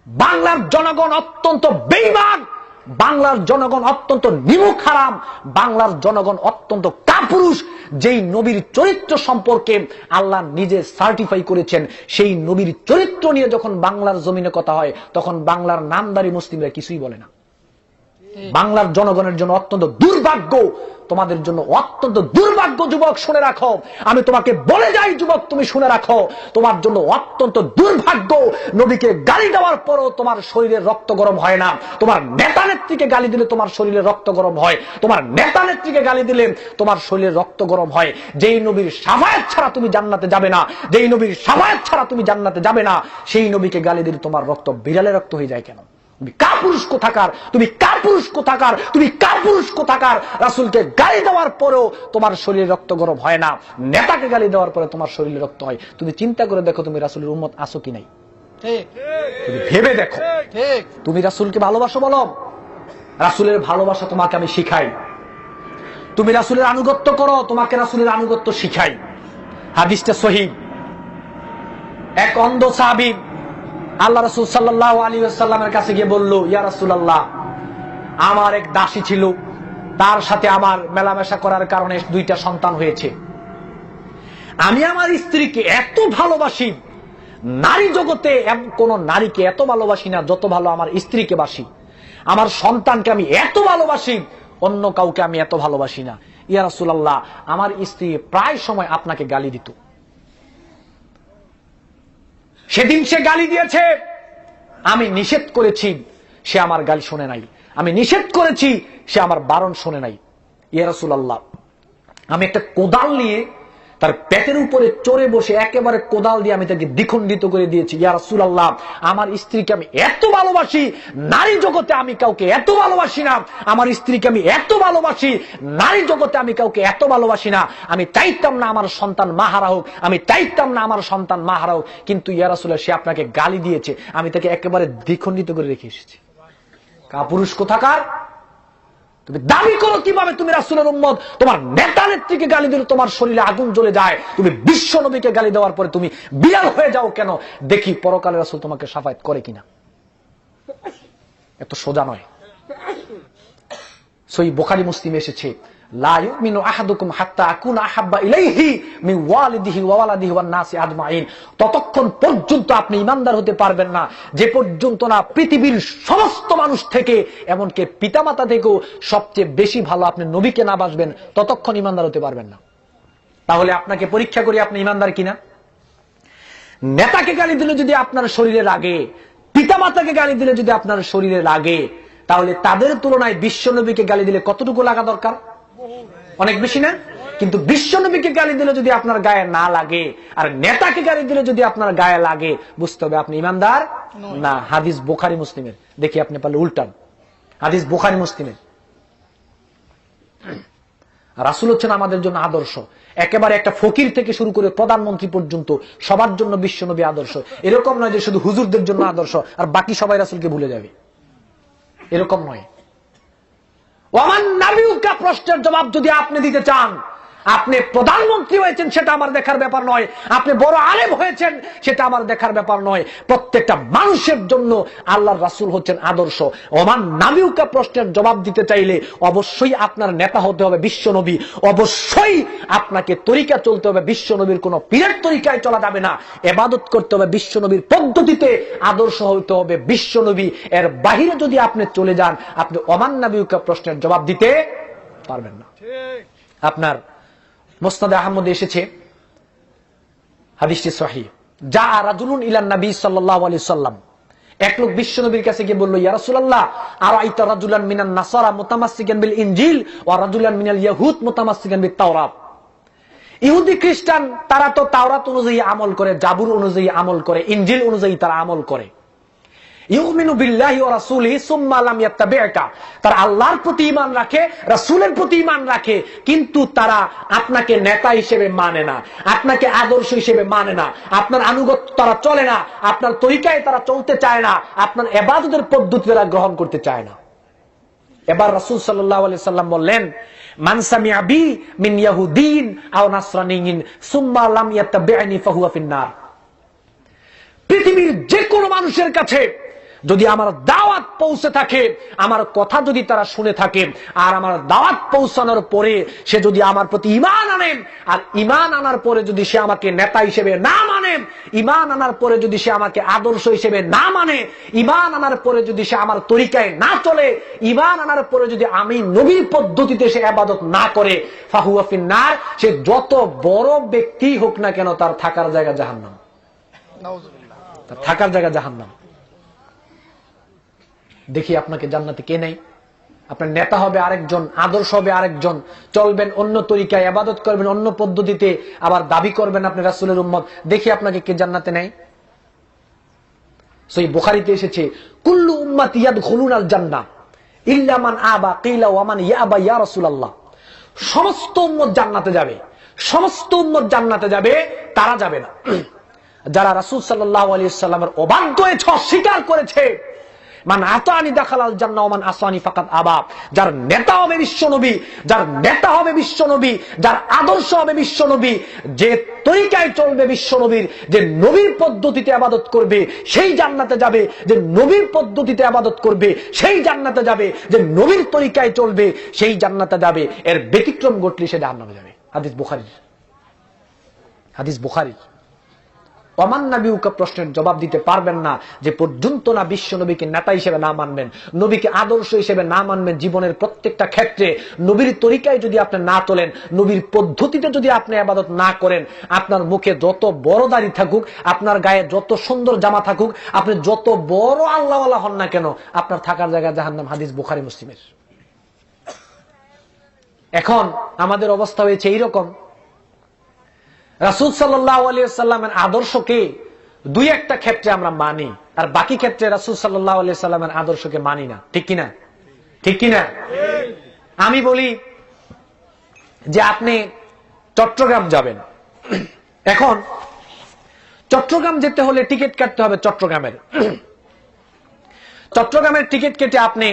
বাংলার জনগণ অত্যন্ত বেঈমান, বাংলার জনগণ অত্যন্ত নিমুখ হারাম, বাংলার জনগণ অত্যন্ত কাপুরুষ। যেই নবীর চরিত্র সম্পর্কে আল্লাহ নিজে সার্টিফাই করেছেন, সেই নবীর চরিত্র নিয়ে যখন বাংলার জমিনে কথা হয়, তখন বাংলার নামদারি মুসলিমরা কিছুই বলে না। বাংলার জনগণের জন্য অত্যন্ত দুর্ভাগ্য, তোমাদের জন্য অত্যন্ত দুর্ভাগ্য। যুবক শুনে রাখো, আমি তোমাকে বলে যাই যুবক, তুমি শুনে রাখো, তোমার জন্য অত্যন্ত দুর্ভাগ্য। নবীকে গালি দেওয়ার পরও তোমার শরীরের রক্ত গরম হয় না। তোমার নেতা নেত্রীকে গালি দিলে তোমার শরীরে রক্ত গরম হয়, তোমার নেতা নেত্রীকে গালি দিলে তোমার শরীরে রক্ত গরম হয়। যেই নবীর শাফায়াত ছাড়া তুমি জান্নাতে যাবে না, যেই নবীর শাফায়াত ছাড়া তুমি জান্নাতে যাবে না, সেই নবীকে গালি দিলে তোমার রক্ত বিড়ালের রক্ত হয়ে যায় কেন? তুমি কাপুরুষ কোথাকার, তুমি কাপুরুষ কোথাকার, তুমি কাপুরুষ কোথাকার। রাসূলকে গালি দেওয়ার পরেও তোমার শরীরে রক্ত গরম হয় না, নেতাকে গালি দেওয়ার পরে তোমার শরীরে রক্ত হয়। তুমি চিন্তা করে দেখো, তুমি রাসূলের উম্মত আছো কি নাই? তুমি ভেবে দেখো, তুমি রাসূলকে ভালোবাসো? বলো, রাসূলের ভালোবাসা তোমাকে আমি শিখাই। তুমি রাসূলের আনুগত্য করো, তোমাকে রাসূলের আনুগত্য শিখাই। হাদিসটা সহিহ। এক অন্ধ সাহাবী আল্লাহ রাসূল সাল্লাল্লাহু আলাইহি ওয়াসাল্লামের কাছে গিয়ে বলল, ইয়া রাসূলুল্লাহ, আমার এক দাসী ছিল, তার সাথে আমার মেলামেশা করার কারণে দুইটা সন্তান হয়েছে। আমি আমার স্ত্রীকে এত ভালোবাসি, নারী জগতে কোন নারীকে এত ভালোবাসি না যত ভালো আমার স্ত্রীকে বাসি। আমার সন্তানকে আমি এত ভালোবাসি, অন্য কাউকে আমি এত ভালোবাসি না। ইয়া রাসূলুল্লাহ, আমার স্ত্রী প্রায় সময় আপনাকে গালি দিত। সেদিন সে গালি দিয়েছে, আমি নিষেধ করেছি, সে আমার গালি শুনে নাই। আমি নিষেধ করেছি, সে আমার বারণ শুনে নাই। ইয়া রাসূলুল্লাহ, আমি একটা কোদাল নিয়ে তার পেটের উপরে চড়ে বসে একেবারে কোদাল দিয়ে আমি তাকে দ্বিখণ্ডিত করে দিয়েছি। ইয়া রাসূলুল্লাহ, আমার স্ত্রীকে আমি এত ভালোবাসি, নারী জগতে আমি কাউকে এত ভালোবাসি না। আমার স্ত্রীকে আমি এত ভালোবাসি, নারী জগতে আমি কাউকে এত ভালোবাসি না। আমি চাইতাম না আমার সন্তান মাহারা হোক, আমি চাইতাম না আমার সন্তান মাহারা হোক, কিন্তু ইয়া রাসূলুল্লাহ, সে আপনাকে গালি দিয়েছে, আমি তাকে একেবারে দ্বিখণ্ডিত করে রেখে এসেছি। কাপুরুষ কোথাকার! তুমি দাবি করো কিভাবে তুমি রাসূলের উম্মত? তোমার নেতা নেত্রীকে গালি দিলে তোমার শরীরে আগুন জ্বলে যায়, তুমি বিশ্ব নবীকে গালি দেওয়ার পরে তুমি বিড়াল হয়ে যাও কেন? দেখি পরকালে রাসূল তোমাকে শাফায়াত করে কিনা। এত সোজা নয়। সহিহ বুখারী মুসলিম এসেছে, লা ইউমিনু আহাদুকুম হাত্তা আকুনা আহাব্বা ইলাইহি মিন ওয়ালিদিহি ওয়া ওয়ালাদিহি ওয়ান নাসি আজমাইন। ততক্ষণ পর্যন্ত আপনি ঈমানদার হতে পারবেন না যে পর্যন্ত না পৃথিবীর সমস্ত মানুষ থেকে, এমনকি পিতামাতা থেকেও সবচেয়ে বেশি ভালো আপনি নবীকে না বাসবেন, ততক্ষণ ঈমানদার হতে পারবেন না। তাহলে আপনাকে পরীক্ষা করি, আপনি ঈমানদার কিনা। নেতাকে গালি দিলে যদি আপনার শরীরে লাগে, পিতামাতাকে গালি দিলে যদি আপনার শরীরে লাগে, তাহলে তাদের তুলনায় বিশ্বনবীকে গালি দিলে কতটুকু লাগা দরকার? অনেক বেশি না? কিন্তু বিশ্বনবীকে গালি দিলে যদি আপনার গায়ে না লাগে, আর নেতাকে গালি দিলে যদি আপনার গায়ে লাগে, বুঝতে হবে আপনি ঈমানদার না। হাদিস বুখারী মুসলিমের। দেখি আপনি পারলে উল্টান। হাদিস বুখারী মুসলিমের। রাসূল হচ্ছেন আমাদের জন্য আদর্শ, একেবারে একটা ফকির থেকে শুরু করে প্রধানমন্ত্রী পর্যন্ত সবার জন্য বিশ্বনবী আদর্শ। এরকম নয় যে শুধু হুজুরদের জন্য আদর্শ আর বাকি সবাই রাসূলকে ভুলে যাবে, এরকম নয়। ওয়ামান নাবিউকা প্রশ্নের জবাব যদি আপনি দিতে চান, আপনি প্রধানমন্ত্রী হয়েছেন সেটা আমার দেখার ব্যাপার নয়, আপনি বড় আলেম হয়েছেন সেটা আমার দেখার ব্যাপার নয়, প্রত্যেকটা মানুষের জন্য আল্লাহর রাসূল হচ্ছেন আদর্শ। ওমান নাবিউকা প্রশ্নের জবাব দিতে চাইলে অবশ্যই আপনার নেতা হতে হবে বিশ্বনবী, অবশ্যই আপনাকে তরিকা চলতে হবে বিশ্বনবীর, কোন পীরের তরিকায় চলা যাবে না, ইবাদত করতে হবে বিশ্বনবীর পদ্ধতিতে, আদর্শ হইতে হবে বিশ্বনবী। এর বাহিরে যদি আপনি চলে যান, আপনি ওমান নাবিউকা প্রশ্নের জবাব দিতে পারবেন না। আপনার মুসনাদে আহমদে এসেছে, হাদিসটি সহিহ, যা রাজুলুন ইলান নবী সাল্লাল্লাহু আলাইহি সাল্লাম, এক লোক বিশ্বনবীর কাছে গিয়ে বলল, ইয়া রাসূলুল্লাহ আরাইতা রাজুলান মিনান নাসারা মুতামাসসিকান বিল ইনজিল ওয়া রাজুলান মিনাল ইয়াহুদ মুতামাসসিকান বিত তাওরাত। ইহুদি খ্রিস্টান তারা তো তাওরাত অনুযায়ী আমল করে, জাবুর অনুযায়ী আমল করে, ইনজিল অনুযায়ী তারা আমল করে। ইউমিনু বিল্লাহি ওয়া রাসূলিহি সুম্মা লাম ইয়াত্তাবি'কা, তারা আল্লাহর প্রতি ঈমান রাখে, রাসূলের প্রতি ঈমান রাখে, কিন্তু তারা আপনাকে নেতা হিসেবে মানে না, আপনাকে আদর্শ হিসেবে মানে না, আপনার আনুগত্য তারা চলে না, আপনার তরিকায় তারা চলতে চায় না, আপনার ইবাদতের পদ্ধতি তারা গ্রহণ করতে চায় না। এবার রাসূল সাল্লাল্লাহু আলাইহি সাল্লাম বললেন, মান সামি'a বি মিন ইয়াহুদিন আও নাসরানিয়িন সুম্মা লাম ইয়াত্তাবি'নি ফাহুয়া ফিন-নার। পৃথিবীর যে কোনো মানুষের কাছে যদি আমার দাওয়াত পৌঁছে থাকে, আমার কথা যদি তারা শুনে থাকে, আর আমার দাওয়াত পৌঁছানোর পরে সে যদি আমার প্রতি ঈমান আনেন, আর ঈমান আনার পরে যদি সে আমাকে নেতা হিসেবে না মানে, ঈমান আনার পরে যদি সে আমাকে আদর্শ হিসেবে না মানে, ঈমান আনার পরে যদি সে আমার তরিকায় না চলে, ঈমান আনার পরে যদি আমি নবীর পদ্ধতিতে সে ইবাদত না করে, ফাহুয়া ফিন-নার, সে যত বড় ব্যক্তি হোক না কেন তার থাকার জায়গা জাহান্নাম, তার থাকার জায়গা জাহান্নাম। দেখি আপনাকে জান্নাতে কে নেই? আপনার নেতা হবে আরেকজন, আদর্শ হবে আরেকজন, চলবেন অন্য তরিকায়, ইবাদত করবেন অন্য পদ্ধতিতে, আবার দাবি করবেন আপনি রাসূলের উম্মত। দেখি আপনাকে কে জান্নাতে নেয়? সহিহ বুখারীতে এসেছে, কুল্লু উম্মতি ইয়াদখুলুনাল জান্নাহ ইল্লা মান আবা, কিলা ওয়া মান ইয়াবা ইয়া রাসূলুল্লাহ। সমস্ত উম্মত জান্নাতে যাবে, সমস্ত উম্মত জান্নাতে যাবে, তারা যাবে না যারা রাসূল সাল্লাল্লাহু আলাইহি ওয়াসাল্লামের অবাধ্য হয়েছে, অস্বীকার করেছে। মান আতানি দাখালাল জান্নাহ ওয়া মান আসানি ফাকাদ আবা। যার নেতা হবে বিশ্বনবী, যার নেতা হবে বিশ্বনবী, যার আদর্শ হবে বিশ্বনবী, যে তরিকায় চলবে বিশ্বনবীর, যে নবীর পদ্ধতিতে ইবাদত করবে সেই জান্নাতে যাবে, যে নবীর পদ্ধতিতে ইবাদত করবে সেই জান্নাতে যাবে, যে নবীর তরিকায় চলবে সেই জান্নাতে যাবে। এর ব্যতিক্রম ঘটলে সে জাহান্নামে যাবে। হাদিস বুখারীর, হাদিস বুখারীর। ওমান নাবিউকা প্রশ্নের জবাব দিতে পারবেন না যে পর্যন্ত না বিশ্ব নবীকে নেতা হিসেবে না মানবেন, নবীকে আদর্শ হিসেবে না মানবেন। জীবনের প্রত্যেকটা ক্ষেত্রে নবীর তরিকায় যদি আপনি না চলেন, নবীর পদ্ধতিতে যদি আপনি ইবাদত না করেন, আপনার মুখে যত বড় দাড়ি থাকুক, আপনার গায়ে যত সুন্দর জামা থাকুক, আপনি যত বড় আল্লাহওয়ালা হন না কেন, আপনার থাকার জায়গা জাহান্নাম। হাদিস বুখারী মুসলিমের। এখন আমাদের অবস্থা হয়েছে এইরকম, রাসূল সাল্লাল্লাহু আলাইহি ওয়াসাল্লামের আদর্শকে দুই একটা ক্ষেত্রে আমরা মানি, আর বাকি ক্ষেত্রে রাসূল সাল্লাল্লাহু আলাইহি ওয়াসাল্লামের আদর্শকে মানি না। ঠিক কিনা? ঠিক কিনা? আমি বলি যে আপনি চট্টগ্রাম যাবেন, এখন চট্টগ্রাম যেতে হলে টিকিট কাটতে হবে চট্টগ্রামের। চট্টগ্রামের টিকিট কেটে আপনি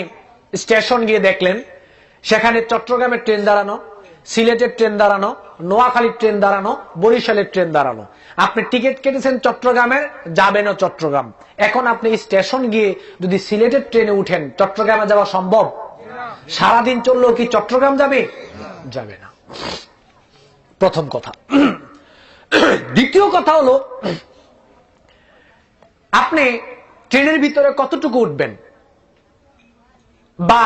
স্টেশন গিয়ে দেখলেন সেখানে চট্টগ্রামের ট্রেন দাঁড়ানো, সিলেটের ট্রেন দাঁড়ানো, নোয়াখালীর ট্রেন দাঁড়ানো, বরিশালের ট্রেন দাঁড়ানো। আপনি টিকিট কেটেছেন চট্টগ্রামের, যাবেনও চট্টগ্রাম। এখন আপনি স্টেশন গিয়ে যদি সিলেটের ট্রেনে উঠেন, চট্টগ্রামে যাওয়া সম্ভব? সারাদিন চললেও কি চট্টগ্রাম যাবে? যাবে না। প্রথম কথা। দ্বিতীয় কথা হলো, আপনি ট্রেনের ভিতরে কতটুকু উঠবেন, বা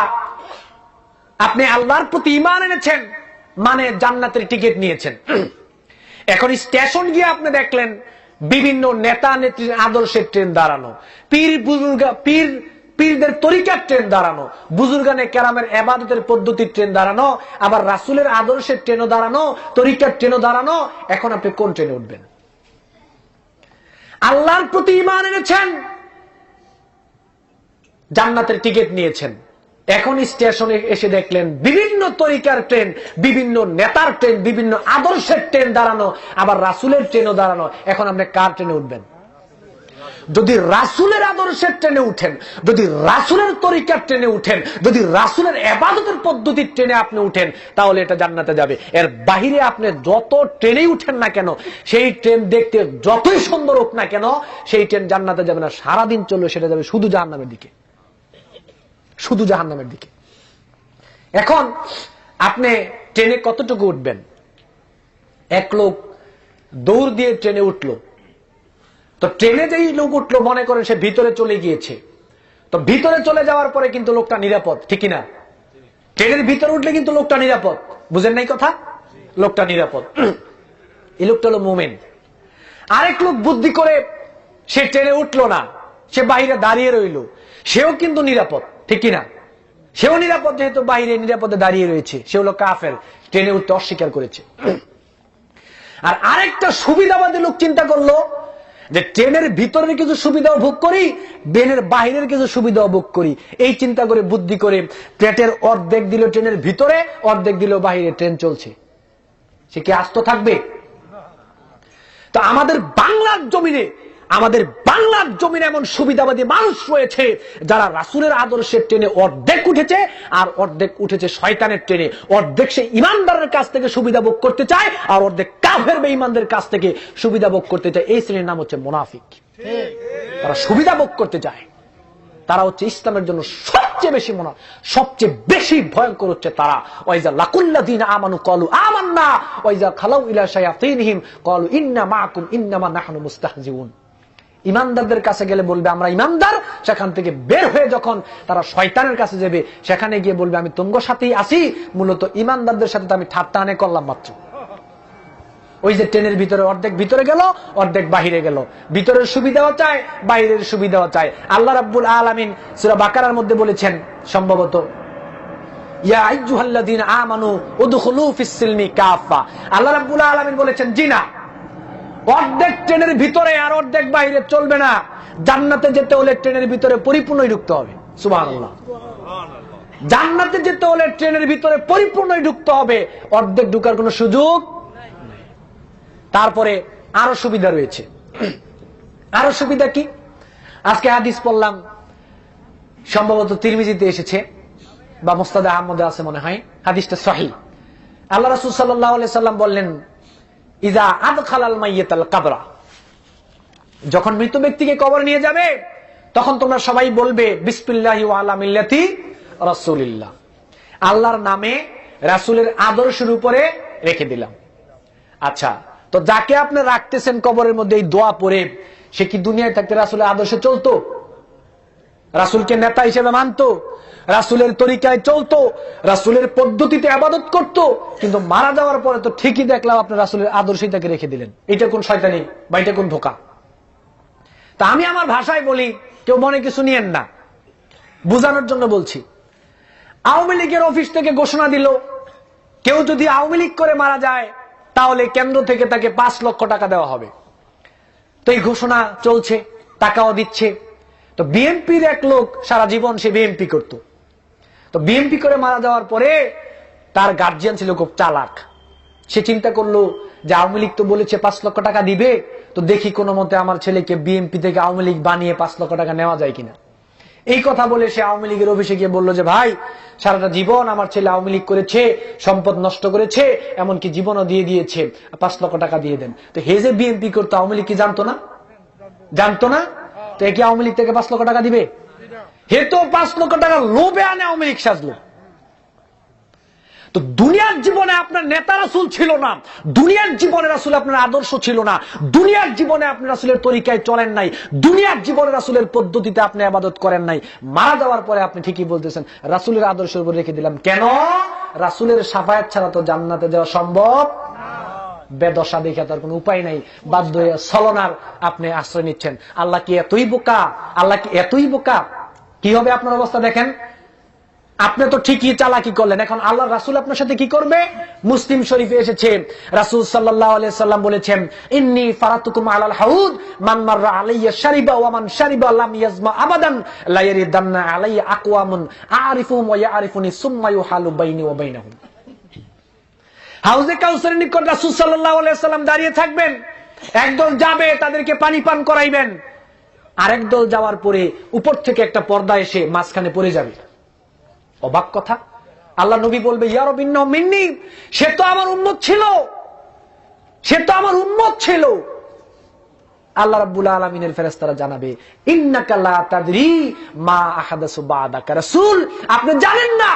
আপনি আল্লাহর প্রতি ঈমান এনেছেন মানে জান্নাতের টিকিট নিয়েছেন। এখন স্টেশন গিয়ে আপনি দেখলেন বিভিন্ন নেতা নেত্রীর আদর্শের ট্রেন দাঁড়ানো, পীরদের তরিকার ট্রেন দাঁড়ানো, বুজুর্গানে কেরামের ইবাদতের পদ্ধতির ট্রেন দাঁড়ানো, আবার রাসূলের আদর্শের ট্রেনও দাঁড়ানো, তরিকার ট্রেনও দাঁড়ানো। এখন আপনি কোন ট্রেনে উঠবেন? আল্লাহর প্রতি ঈমান এনেছেন, জান্নাতের টিকিট নিয়েছেন, এখন স্টেশনে এসে দেখলেন বিভিন্ন তরিকার ট্রেন, বিভিন্ন নেতার ট্রেন, বিভিন্ন আদর্শের ট্রেন দাঁড়ানো, আবার রাসূলের ট্রেনও দাঁড়ানো। এখন আপনি কার ট্রেনে উঠবেন? যদি রাসূলের আদর্শের ট্রেনে উঠেন, যদি রাসূলের তরিকার ট্রেনে উঠেন, যদি রাসূলের ইবাদতের পদ্ধতির ট্রেনে আপনি উঠেন, তাহলে এটা জান্নাতে যাবে। এর বাহিরে আপনি যত ট্রেনেই উঠেন না কেন, সেই ট্রেন দেখতে যতই সুন্দর হোক না কেন, সেই ট্রেন জান্নাতে যাবে না। সারাদিন চলবে, সেটা যাবে শুধু জাহান্নামের দিকে, শুধু জাহান্নামের দিকে। এখন আপনি ট্রেনে কতটুকু উঠবেন? এক লোক দৌড় দিয়ে ট্রেনে উঠলো, তো ট্রেনে যেই লোক উঠলো, মনে করেন সে ভিতরে চলে গিয়েছে, তো ভিতরে চলে যাওয়ার পরে কিন্তু লোকটা নিরাপদ, ঠিক না? ট্রেনের ভিতরে উঠলে কিন্তু লোকটা নিরাপদ, বুঝেন নাই কথা? লোকটা নিরাপদ। এই লোকটা হলো মুমিন। আরেক লোক বুদ্ধি করে সে ট্রেনে উঠলো না, সে বাইরে দাঁড়িয়ে রইল, সেও কিন্তু নিরাপদ, ঠিক না? সেও নিরাপদ, যেহেতু বাইরে নিরাপদে দাঁড়িয়ে রয়েছে। সে হলো কাফের, ট্রেনে উঠতে অস্বীকার করেছে। আর আরেকটা সুবিধাবাদী লোক চিন্তা করলো যে ট্রেনের ভিতরে কিছু সুবিধাও ভোগ করি, ট্রেনের বাহিরের কিছু সুবিধাও ভোগ করি। এই চিন্তা করে বুদ্ধি করে পেটের অর্ধেক দিল ট্রেনের ভিতরে, অর্ধেক দিল বাহিরে, ট্রেন চলছে। সে কি আস্ত থাকবে? তো আমাদের বাংলার জমিনে, আমাদের বাংলার জমিনে এমন সুবিধাবাদী মানুষ রয়েছে যারা রাসূলের আদর্শের ট্রেনে অর্ধেক উঠেছে, আর অর্ধেক উঠেছে শয়তানের ট্রেনে। অর্ধেক সে ইমানদারের কাছ থেকে সুবিধা ভোগ করতে চায়, আর অর্ধেক কাফের বেঈমানদের কাছ থেকে সুবিধা ভোগ করতে চায়। এই শ্রেণীর নাম হচ্ছে মুনাফিক। তারা সুবিধা ভোগ করতে চায়, তারা হচ্ছে ইসলামের জন্য সবচেয়ে বেশি সবচেয়ে বেশি ভয়ঙ্কর হচ্ছে তারা। ওয়াইজা লাকুল্লাযিনা আমানু ক্বালু আমান্না ওয়াইজা খালাউ ইলা শায়াতিনহিম ক্বালু ইন্না মাআকুম ইন্নামা নাহনু মুস্তাহজিউন। ইমানদারদের কাছে গেলে বলবে আমরা ইমানদার, সেখান থেকে বের হয়ে যখন তারা শয়তানের কাছে যাবে, সেখানে গিয়ে বলবে আমি তোমার সাথেই আছি, মূলত ইমানদারদের সাথে তো আমি ঠাট্টা করলাম মাত্র। ওই যে ট্রেনের ভিতরে অর্ধেক ভিতরে গেল, অর্ধেক বাহিরে গেল, ভিতরের সুবিধাও চায়, বাইরের সুবিধাও চায়। আল্লাহ রাব্বুল আলামিন সূরা বাকারার মধ্যে বলেছেন সম্ভবত, ইয়া আইয়ুহাল্লাযীনা আমানু উদখুলু ফিস সিলমি কাফা। আল্লাহ রাব্বুল আলামিন বলেছেন জি না, অর্ধেক ট্রেনের ভিতরে আর অর্ধেক বাইরে চলবে না। জান্নাতে যেতে হলে ট্রেনের ভিতরে পরিপূর্ণই ঢুকতে হবে। সুবহানাল্লাহ। জান্নাতে যেতে হলে ট্রেনের ভিতরে পরিপূর্ণই ঢুকতে হবে, অর্ধেক ঢুকার কোনো সুযোগ নেই। তারপরে আরো সুবিধা রয়েছে। আরো সুবিধা কি? আজকে হাদিস পড়লাম, সম্ভবত তিরমিজিতে এসেছে বা মুসনাদে আহমদে আছে মনে হয়, হাদিসটা সহিহ। আল্লাহ রাসূল সাল্লাল্লাহু আলাইহি সাল্লাম বললেন, ইযা আদখালাল মাইয়াতাল কবরা, যখন মৃত ব্যক্তিকে কবরে নিয়ে যাবে, তখন তোমরা সবাই বলবে বিসমিল্লাহি ওয়া আলা মিল্লাতি রাসূলিল্লাহ, আল্লাহর নামে রাসূলের আদর্শের উপরে রেখে দিলাম। আচ্ছা, তো যাকে আপনি রাখতেছেন কবরের মধ্যে এই দোয়া পড়ে, সে কি দুনিয়ায় থাকতে রাসূলের আদর্শে চলতো? রাসূলকে নেতা হিসেবে মানতো, রাসূলের তরিকায় চলতো, রাসূলের পদ্ধতিতে ইবাদত করত, কিন্তু মারা যাওয়ার পরে তো ঠিকই দেখলাম আপনি রাসূলের আদর্শই তাকে রেখে দিলেন। এটা কোন শয়তানি বা এটা কোন ধোঁকা? তা আমি আমার ভাষায় বলি, কেউ মনে কিছু নিয়েন না, বোঝানোর জন্য বলছি। আওয়ামী লীগের অফিস থেকে ঘোষণা দিল, কেউ যদি আওয়ামী লীগ করে মারা যায় তাহলে কেন্দ্র থেকে তাকে 5 লক্ষ টাকা দেওয়া হবে। তো এই ঘোষণা চলছে, টাকাও দিচ্ছে। তো বিএনপির এক লোক সারা জীবন সে বিএনপি করত, তো বিএনপি করে মারা যাওয়ার পরে তার গার্জিয়ান ছিল খুব চালাক। সে চিন্তা করলো যে আওয়ামী লীগ তো বলেছে 5 লক্ষ টাকা দিবে, তো দেখি কোনো মতে আমার ছেলেকে বিএনপি থেকে আওয়ামী লীগ বানিয়ে 5 লক্ষ টাকা নেওয়া যায় কিনা। এই কথা বলে সে আওয়ামী লীগের অফিসে গিয়ে বললো যে ভাই, সারাটা জীবন আমার ছেলে আওয়ামী লীগ করেছে, সম্পদ নষ্ট করেছে, এমনকি জীবনও দিয়ে দিয়েছে, 5 লক্ষ টাকা দিয়ে দেন। তো হে যে বিএনপি করতো, আওয়ামী লীগ কি জানতো না? জানতো না? তো একে আওয়ামী লীগ থেকে 5 লক্ষ টাকা দিবে? হে তো 5 লক্ষ টাকা লোভে আনে আওয়ামী লীগ সাজলো। তো দুনিয়ার জীবনে আপনার নেতা রাসূল ছিল না, দুনিয়ার জীবনে রাসূল আপনার আদর্শ ছিল না, দুনিয়ার জীবনে আপনি রাসূলের তরিকায় চলেন নাই, দুনিয়ার জীবনে রাসূলের পদ্ধতিতে আপনি ইবাদত করেন নাই। মারা যাওয়ার পরে আপনি ঠিকই বলতেছেন রাসূলের আদর্শের উপর রেখে দিলাম। কেন? রাসূলের শাফায়াত ছাড়া তো জান্নাতে যাওয়া সম্ভব না। বেদশা দেখে তার কোনো উপায় নাই, বাধ্য হয়ে ছলনার আপনি আশ্রয় নিচ্ছেন। আল্লাহ কি এতই বোকা? আল্লাহ কি এতই বোকা? কি হবে আপনার অবস্থা দেখেন। আপনি তো ঠিকই চালাকি করলেন, এখন আল্লাহ রাসূল আপনার সাথে কি করবে? মুসলিম শরীফে এসেছে রাসূল সাল্লাল্লাহু আলাইহি সাল্লাম বলেছেন, ইন্নী ফারাতুকুম আলাল হাউদ মান মাররা আলাইয়া শারিবা ওয়া মান শারিবা লাম ইয়াজমা আবাদান লা ইয়ারিদান্না আলাইয়া আকওয়ামুন আরিফুহুম ওয়া ইয়ারিফুনি সুম্মা ইউহালু বাইনি ওয়া বাইনাহুম। হাউজে কাউসারের নিকট রাসূল সাল্লাল্লাহু আলাইহি সাল্লাম দাঁড়িয়ে থাকবেন, একদল যাবে তাদেরকে পানি পান করাইবেন, আরেক দল যাওয়ার পরে উপর থেকে একটা পর্দা এসে মাঝখানে পড়ে যাবে। অবাক কথা, আল্লাহ নবী বলবে, ইয়া রাব্বি ইন্নাহু মিন্নি, সে তো আমার উম্মত ছিল, সে তো আমার উম্মত ছিল। আল্লাহ রাব্বুল আলামিনের ফেরেশতারা জানাবে, ইন্নাকা লা তাদরি মা আহাদাসু বাদাকা। রাসূল, আপনি জানেন না,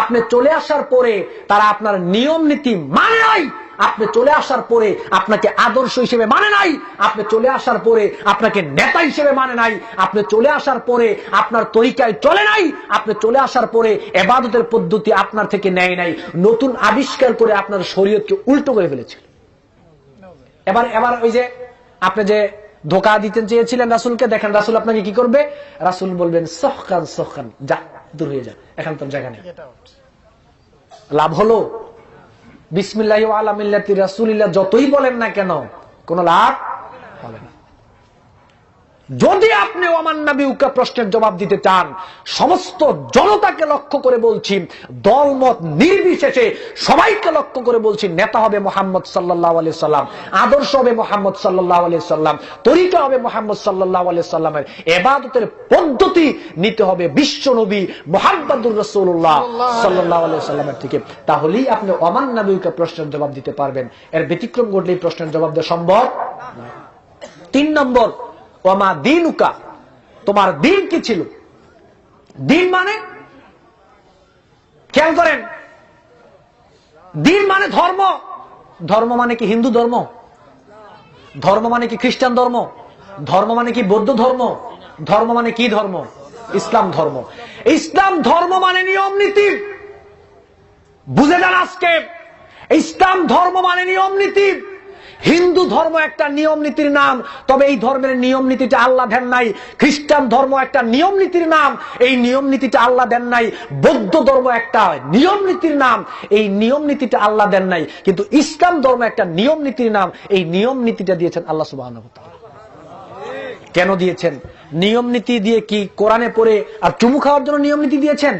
আপনি চলে আসার পরে তারা আপনার নিয়ম নীতি মানে নাই, আপনি চলে আসার পরে আপনাকে আদর্শ হিসেবে মানে নাই, আপনি চলে আসার পরে আপনাকে নেতা হিসেবে মানে নাই, আপনি চলে আসার পরে আপনার তরিকায় চলে নাই, আপনি চলে আসার পরে ইবাদতের পদ্ধতি আপনার থেকে নেয় নাই, নতুন আবিষ্কার করে আপনার শরীয়তকে উল্টো করে ফেলেছিল। এবার ওই যে আপনি যে ধোঁকা দিতে চেয়েছিলেন রাসূলকে, দেখেন রাসূল আপনাকে কি করবে? রাসূল বলবেন, সহকান সহকান, যা দূর হয়ে যা, এখন তোর জায়গা নেই। লাভ হলো? বিসমিল্লাহি ওয়া আলা মিল্লাতি রাসূলিল্লাহ যতই বলেন না কেন, কোন লাভ হবে না। যদি আপনি ওমান নাবিউকা প্রশ্নের জবাব দিতে চান, সমস্ত জনতাকে লক্ষ্য করে বলছি, দলমত নির্বিশেষে সবাইকে লক্ষ্য করে বলছি, নেতা হবে মুহাম্মদ সাল্লাল্লাহু আলাইহি সাল্লাম, আদর্শ হবে মুহাম্মদ সাল্লাল্লাহু আলাইহি সাল্লাম, তরিকা হবে মুহাম্মদ সাল্লাল্লাহু আলাইহি সাল্লামের, ইবাদতের পদ্ধতি নিতে হবে বিশ্ব নবী মুহাম্মদুর রাসূলুল্লাহ সাল্লাল্লাহু আলাইহি সাল্লামের থেকে। তাহলেই আপনি ওমান নাবিউকা প্রশ্নের জবাব দিতে পারবেন। এর ব্যতিক্রম ঘটলেই প্রশ্নের জবাব দেওয়া সম্ভব নয়। 3 নম্বর, ওমা দীনুকা, তোমার দিন কি ছিল? দিন মানে, খেয়াল করেন, দিন মানে ধর্ম। ধর্ম মানে কি হিন্দু ধর্ম? ধর্ম মানে কি খ্রিস্টান ধর্ম? ধর্ম মানে কি বৌদ্ধ ধর্ম? ধর্ম মানে কি ধর্ম? ইসলাম ধর্ম। ইসলাম ধর্ম মানে নিয়ম নীতি। বুঝে যান আজকে, ইসলাম ধর্ম মানে নিয়ম নীতি। হিন্দু ধর্ম একটা নিয়ম নীতির নাম, তবে এই ধর্মের নিয়ম নীতিটা আল্লাহ দেন নাই। খ্রিস্টান ধর্ম একটা নিয়ম নীতির নাম, এই নিয়ম নীতিটা আল্লাহ দেন নাই। বৌদ্ধ ধর্ম একটা নিয়ম নীতির নাম, এই নিয়ম নীতিটা আল্লাহ দেন নাই। কিন্তু ইসলাম ধর্ম একটা নিয়ম নীতির নাম, এই নিয়ম নীতিটা দিয়েছেন আল্লাহ সুবহানাহু ওয়া তাআলা। কেন দিয়েছেন? নিয়ম নীতি দিয়ে কি কোরআনে পড়ে আর চুমু খাওয়ার জন্য নিয়ম নীতি দিয়েছেন?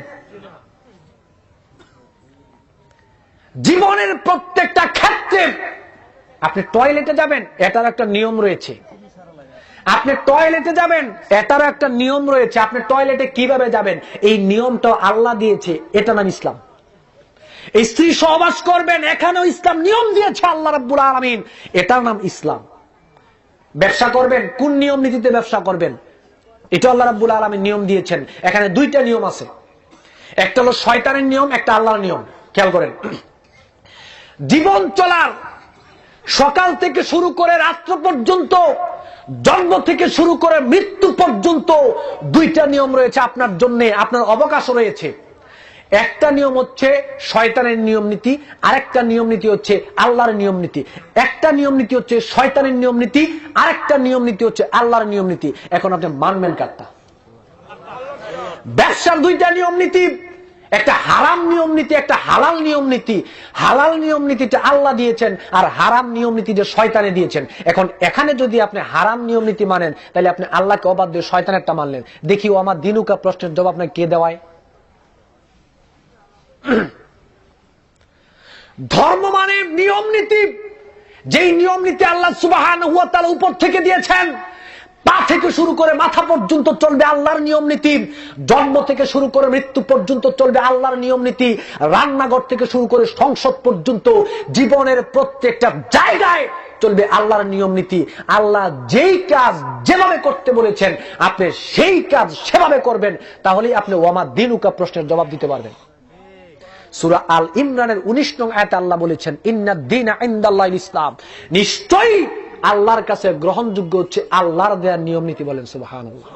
জীবনের প্রত্যেকটা ক্ষেত্রে আপনি টয়লেটে যাবেন, এটার একটা নিয়ম রয়েছে। আপনি টয়লেটে যাবেন, এটারও একটা নিয়ম রয়েছে। আপনি টয়লেটে কিভাবে যাবেন, এই নিয়মটা আল্লাহ দিয়েছে, এটা নাম ইসলাম। এই স্ত্রী সহবাস করবেন, এখানেও ইসলাম নিয়ম দিয়েছে আল্লাহ রাব্বুল আলামিন, এটার নাম ইসলাম। ব্যবসা করবেন, কোন নিয়ম নীতিতে ব্যবসা করবেন, এটা আল্লাহ রাব্বুল আলামিন নিয়ম দিয়েছেন। এখানে 2টা নিয়ম আছে, একটা হলো শয়তানের নিয়ম, একটা আল্লাহর নিয়ম। খেয়াল করেন, জীবন চলার সকাল থেকে শুরু করে রাত্র পর্যন্ত, জন্ম থেকে শুরু করে মৃত্যু পর্যন্ত 2টা নিয়ম রয়েছে আপনার জন্য, আপনার অবকাশ রয়েছে। একটা নিয়ম হচ্ছে শয়তানের নিয়ম নীতি, আরেকটা নিয়ম নীতি হচ্ছে আল্লাহর নিয়ম নীতি। একটা নিয়ম নীতি হচ্ছে শয়তানের নিয়ম নীতি, আরেকটা নিয়ম নীতি হচ্ছে আল্লাহর নিয়ম নীতি। এখন আপনি মানবেন কারটা? ব্যবসার 2টা নিয়ম নীতি, একটা হারাম নিয়ম নীতি, একটা হালাল নিয়ম নীতি। হালাল নিয়ম নীতিটা আল্লাহ দিয়েছেন, আর হারাম নিয়ম নীতি যে শয়তানে দিয়েছেন। এখন এখানে যদি আপনি হারাম নিয়ম নীতি মানেন, তাহলে আপনি আল্লাহকে অবাদ দিয়ে শয়তানেরটা মানলেন। দেখি ও আমার দিনুকা প্রশ্নের জবাব আপনাকে কে দেওয়ায়? ধর্ম মানে নিয়ম নীতি, যেই নিয়ম নীতি আল্লাহ সুবহানাহু ওয়া তাআলা উপর থেকে দিয়েছেন। পা থেকে শুরু করে মাথা পর্যন্ত চলবে আল্লাহর নিয়ম নীতি, জন্ম থেকে শুরু করে মৃত্যু পর্যন্ত চলবে আল্লাহর নিয়ম নীতি, রান্নাঘর থেকে শুরু করে সংসদ পর্যন্ত জীবনের প্রত্যেকটা জায়গায় চলবে আল্লাহর নিয়ম নীতি। আল্লাহ যেই কাজ যেভাবে করতে বলেছেন, আপনি সেই কাজ সেভাবে করবেন, তাহলেই আপনি ওয়ামা দিনুকা প্রশ্নের জবাব দিতে পারবেন। সূরা আল ইমরানের 19 নং আয়াতে আল্লাহ বলেছেন, ইন্নাদ দীনা ইনদাল্লাহিল ইসলাম, নিশ্চয়ই আল্লাহর কাছে গ্রহণযোগ্য হচ্ছে আল্লাহর দেওয়ার নিয়ম নীতি। বলেন সুবহানাল্লাহ।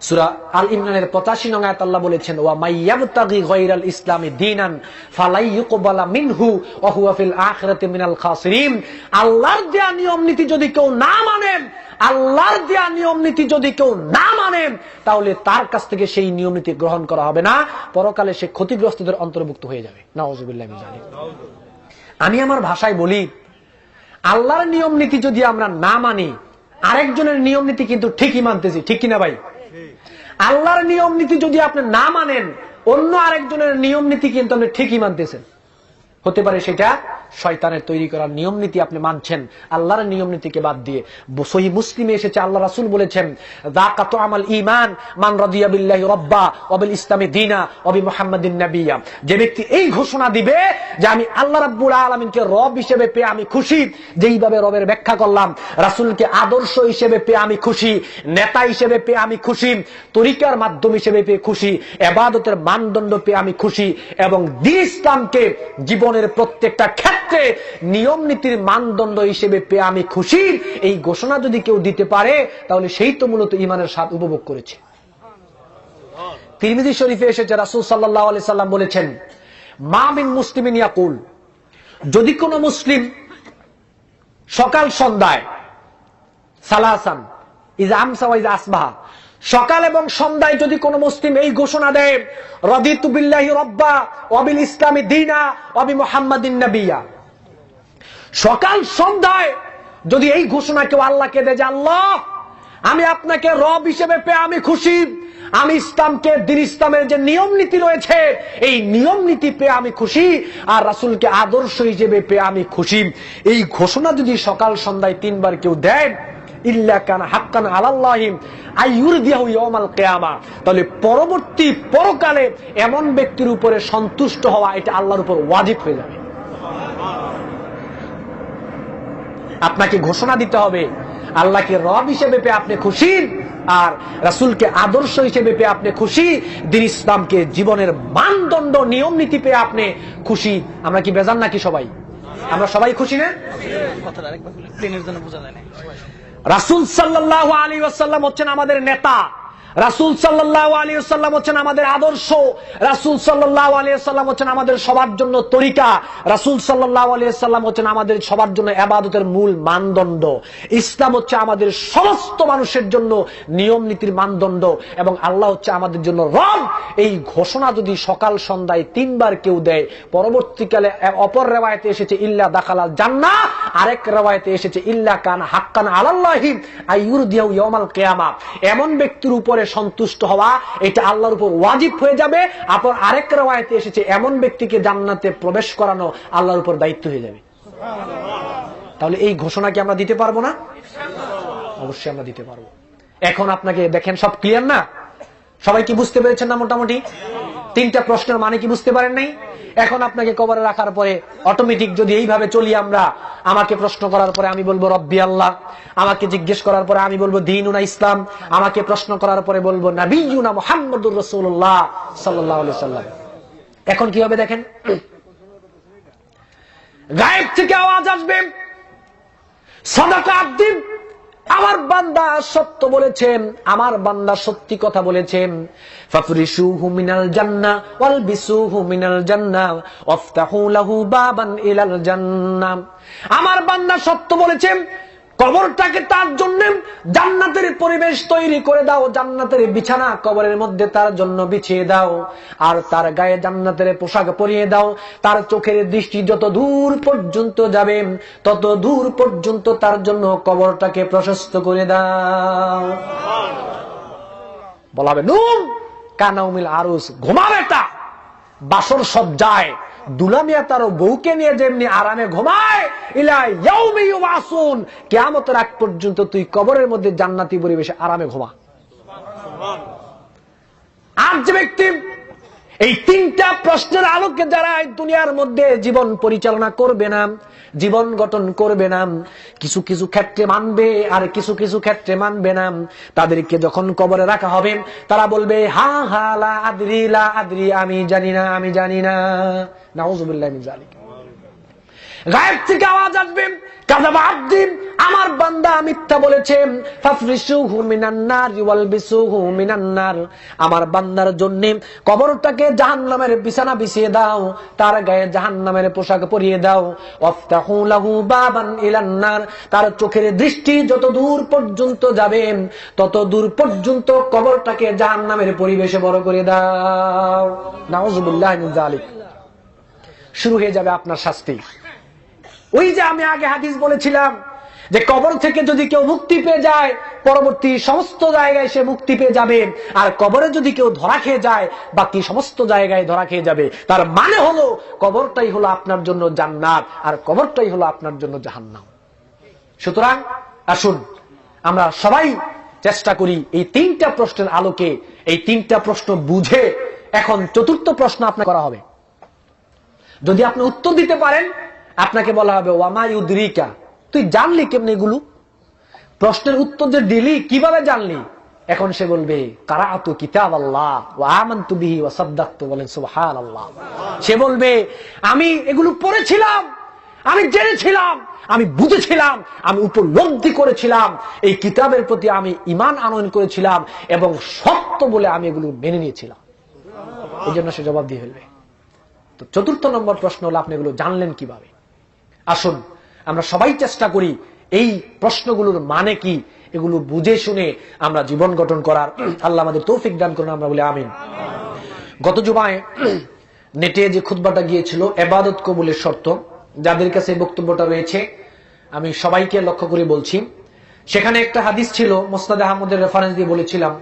সূরা আল ইমরানের 85 নং আয়াত আল্লাহ বলেছেন, ওয়া মাইয়াবতাগি গায়রাল ইসলামি দীনান ফালাই ইউকবালা মিনহু ওয়া হুয়া ফিল আখিরাতি মিনাল খাসিরিন। আল্লাহর দেয়া নিয়ম নীতি যদি কেউ না মানেন, আল্লাহর দেয়া নিয়ম নীতি যদি কেউ না মানেন, তাহলে তার কাছ থেকে সেই নিয়ম নীতি গ্রহণ করা হবে না, পরকালে সে ক্ষতিগ্রস্তদের অন্তর্ভুক্ত হয়ে যাবে। নাউযুবিল্লাহি মিন যালিক। আমি আমার ভাষায় বলি, আল্লাহর নিয়ম নীতি যদি আমরা না মানি, আরেকজনের নিয়ম নীতি কিন্তু ঠিকই মানতেছি, ঠিক কিনা ভাই? আল্লাহর নিয়ম নীতি যদি আপনি না মানেন, অন্য আরেকজনের নিয়ম নীতি কিন্তু আপনি ঠিকই মানতেছেন। হতে পারে সেটা শয়তানের তৈরি করা নিয়ম নীতি আপনি মানছেন আল্লাহর নিয়ম নীতিকে বাদ দিয়ে। সহিহ মুসলিমে এসেছে, আল্লাহ রাসূল বলেছেন, যাকাতু আমাল ঈমান মান রাদিয়া বিল্লাহি রাব্বা ওয়া বিল ইসলামি দীনা ওয়া বি মুহাম্মাদিন নাবিয়্যা। যে ব্যক্তি এই ঘোষণা দিবে যে আমি আল্লাহ রাব্বুল আলামিনকে রব হিসেবে পেয়ে আমি খুশি, যেইভাবে রবের ব্যাখ্যা করলাম, রাসূলকে আদর্শ হিসেবে পেয়ে আমি খুশি, নেতা হিসেবে পেয়ে আমি খুশি, তরিকার মাধ্যম হিসেবে পেয়ে খুশি, ইবাদতের মানদণ্ড পেয়ে আমি খুশি, এবং দ্বীন ইসলামকে জীবনের প্রত্যেকটা ক্ষেত্রে নিয়ম নীতির মানদণ্ড হিসেবে পেয়ে আমি খুশি, এই ঘোষণা যদি কেউ দিতে পারে, তাহলে সেই তো মূলত ঈমানের স্বাদ উপভোগ করেছে। তিরমিজি শরীফে এসেছে, রাসূল সাল্লাল্লাহু আলাইহি সাল্লাম বলেছেন, মা মিন মুসলিমিন ইয়াকুল, যদি কোন মুসলিম সকাল সন্ধ্যায়, সালাসান ইযা আমসা ওয়া ইযা আসবাহা, সকাল এবং সন্ধ্যায় যদি কোন মুসলিম এই ঘোষণা দেয়, রাদিতু বিল্লাহি রাব্বা ওয়া বিল ইসলামি দীনা ওয়া বি মুহাম্মাদিন নাবিয়্যা, সকাল সন্ধ্যায় যদি এই ঘোষণা কেউ আল্লাহকে দেয় যে আল্লাহ আমি আপনাকে রব হিসেবে পেয়ে আমি খুশি, আমি ইসলামকে, দ্বীন ইসলামের যে নিয়ম নীতি রয়েছে এই নিয়ম নীতি পেয়ে আমি খুশি, আর রাসূলকে আদর্শ হিসেবে পেয়ে আমি খুশি, এই ঘোষণা যদি সকাল সন্ধ্যায় 3 বার কেউ দেয়, ইল্লা কানা হাক্কান আলাল্লাহি আইয়ুরদিয়াহু ইয়াউমাল কিয়ামা, তাহলে পরবর্তী পরকালে এমন ব্যক্তির উপরে সন্তুষ্ট হওয়া এটা আল্লাহর উপর ওয়াজিব হয়ে যাবে। আপনাকে ঘোষণা দিতে হবে আল্লাহকে রব হিসেবে পেয়ে আপনি খুশি, আর রাসূলকে আদর্শ হিসেবে পেয়ে আপনি খুশি, দ্বীন ইসলামকে জীবনের মানদণ্ড নিয়ম নীতি পেয়ে আপনি খুশি। আমরা কি বেজান নাকি সবাই? আমরা সবাই খুশি না? কথাটা আরেকবার বলে প্লেনের জন্য বোঝা যায় না। রাসূল সাল্লাল্লাহু আলাইহি ওয়াসাল্লাম হচ্ছেন আমাদের নেতা, রাসূল সাল্লাল্লাহু আলাইহি ওয়াসাল্লাম হচ্ছেন আমাদের আদর্শ, রাসূল সাল্লাল্লাহু আলাইহি ওয়াসাল্লাম হচ্ছেন আমাদের সবার জন্য তরিকা, রাসূল সাল্লাল্লাহু আলাইহি ওয়াসাল্লাম হচ্ছেন আমাদের সবার জন্য ইবাদতের মূল মানদণ্ড, ইসলাম হচ্ছে আমাদের সমস্ত মানুষের জন্য নিয়ম নীতির মানদণ্ড, এবং আল্লাহ হচ্ছে আমাদের জন্য রব। এই ঘোষণা যদি সকাল সন্ধ্যায় 3 বার কেউ দেয়, পরবর্তীকালে অপর রিওয়ায়াতে এসেছে ইল্লা দাখালাল জান্নাহ, আরেক রিওয়ায়াতে এসেছে ইল্লা কানা হাক্কান আলাল্লাহি আইয়ুরদিয়াহু ইয়াউমাল কিয়ামা, এমন ব্যক্তির উপরে সন্তুষ্ট হওয়া এটা আল্লাহর উপর ওয়াজিব হয়ে যাবে। আপর আরেক riwayate এসেছে এমন ব্যক্তিকে জান্নাতে প্রবেশ করানো আল্লাহর উপর দায়িত্ব হয়ে যাবে। তাহলে এই ঘোষণা কি আমরা দিতে পারবো না? অবশ্যই আমরা দিতে পারবো। এখন আপনাকে দেখেন সব ক্লিয়ার না? সবাই কি বুঝতে পেরেছেন না? মোটামুটি 3টা প্রশ্নের মানে কি বুঝতে পারেন নাই? এখন আপনাকে কবরে রাখার পরে অটোমেটিক যদি এইভাবে চলি আমরা, আমাকে প্রশ্ন করার পরে আমি বলবো রব্বি আল্লাহ, আমাকে জিজ্ঞেস করার পরে আমি বলবো দীনুনা ইসলাম, আমাকে প্রশ্ন করার পরে বলবো নবিয়ুনা মুহাম্মদুর রাসূলুল্লাহ সাল্লাল্লাহু আলাইহি সাল্লাম। এখন কি হবে দেখেন, গায়েব থেকে আওয়াজ আসবে, সাদাকা আব্দি, আমার বান্দা সত্য বলেছেন, আমার বান্দা সত্যি কথা বলেছেন। ফাফরিশুহু মিনাল জান্নাহ ওয়ালবিসুহু মিনাল জান্নাহ ওয়াফতাহু লাহু বাবান ইলাল জান্নাহ। আমার বান্দা সত্য বলেছেন, কবরটাকে তার জন্য জান্নাতের পরিবেশ তৈরি করে দাও, জান্নাতের বিছানা কবরের মধ্যে তার জন্য বিছিয়ে দাও, আর তার গায়ে জান্নাতের পোশাক পরিয়ে দাও, তার চোখের দৃষ্টি যত দূর পর্যন্ত যাবে তত দূর পর্যন্ত তার জন্য কবরটাকে প্রশস্ত করে দাও। বলা হবে নুম কানাউমিল আরুস, ঘুমাবে তা বাসর সজ্জায়, দুলামিয়া তার বউকে নিয়ে যেমনি আরামে ঘুমায়, ইলা ইয়াউমি ইউবাসুন, কিয়ামতের আগ পর্যন্ত তুই কবরের মধ্যে জান্নাতি পরিবেশে আরামে ঘুমা। আর যে ব্যক্তি এই 3টা প্রশ্নের আলোকে যারা দুনিয়ার মধ্যে জীবন পরিচালনা করবে না, জীবন গঠন করবে না, কিছু কিছু ক্ষেত্রে মানবে আর কিছু কিছু ক্ষেত্রে মানবে না, তাদেরকে যখন কবরে রাখা হবে তারা বলবে হা হা লা আদরি, লা আদরি, আমি জানি না, আমি জানি না। নাউযুবিল্লাহি মিন যালিক। গায়েব থেকে আওয়াজ আসবে, কাযাবা আবদি, আমার বান্দা মিথ্যা বলেছে, ফাফরিশুহু মিনান নার ওয়ালবিসুহু মিনান নার, আমার বান্দার জন্য কবরটাকে জাহান্নামের বিছানা বিছিয়ে দাও, তার গায়ে জাহান্নামের পোশাক পরিয়ে দাও, ওয়াফতাহু লাহু বাবান ইলান নার, তার চোখের দৃষ্টি যত দূর পর্যন্ত যাবে তত দূর পর্যন্ত কবরটাকে জাহান্নামের পরিবেশে বড় করে দাও। নাউযুবিল্লাহি মিন যালিক। শুরু হয়ে যাবে আপনার শাস্তি। ওই যে আমি আগে হাদিস বলেছিলাম যে কবর থেকে যদি কেউ মুক্তি পেয়ে যায়, পরবর্তী সমস্ত জায়গায় সে মুক্তি পেয়ে যাবে, আর কবরে যদি কেউ ধরা খেয়ে যায়, বাকি সমস্ত জায়গায় ধরা খেয়ে যাবে। তার মানে হলো কবরটাই হলো আপনার জন্য জান্নাত, আর কবরটাই হলো আপনার জন্য জাহান্নাম। সুতরাং আসুন আমরা সবাই চেষ্টা করি এই তিনটা প্রশ্নের আলোকে, এই তিনটা প্রশ্ন বুঝে এখন চতুর্থ প্রশ্ন আপনার করা হবে। যদি আপনি উত্তর দিতে পারেন, আপনাকে বলা হবে ওয়ামা ইউদরিকা, তুই জানলি কেমনে এগুলো? প্রশ্নের উত্তর যে দিলি, কিভাবে জানলি? এখন সে বলবে কারাআতু কিতাবাল্লাহ ওয়া আমানতু বিহি ওয়া সাদ্দাকতু, বলেন সুবহানাল্লাহ। সে বলবে আমি এগুলো পড়েছিলাম, আমি জেনেছিলাম, আমি বুঝেছিলাম, আমি উপলব্ধি করেছিলাম, এই কিতাবের প্রতি আমি ঈমান আনয়ন করেছিলাম এবং সত্য বলে আমি এগুলো মেনে নিয়েছিলাম। এই জন্য সে জবাব দিয়ে ফেলবে। তো চতুর্থ নম্বর প্রশ্ন হলো আপনি এগুলো জানলেন কিভাবে? আসুন আমরা সবাই চেষ্টা করি এই প্রশ্নগুলোর মানে কি এগুলো বুঝে শুনে আমরা জীবন গঠন করার। আল্লাহ আমাদের তৌফিক দান করুন, আমরা বলি আমিন। গত জুমায় নেটে যে খুতবাটা গিয়েছিল ইবাদত কবুলের শর্ত, যাদের কাছে বক্তব্যটা রয়েছে আমি সবাইকে লক্ষ্য করে বলছি, সেখানে একটা হাদিস ছিল, মুসনাদ আহমদের রেফারেন্স দিয়ে বলেছিলাম,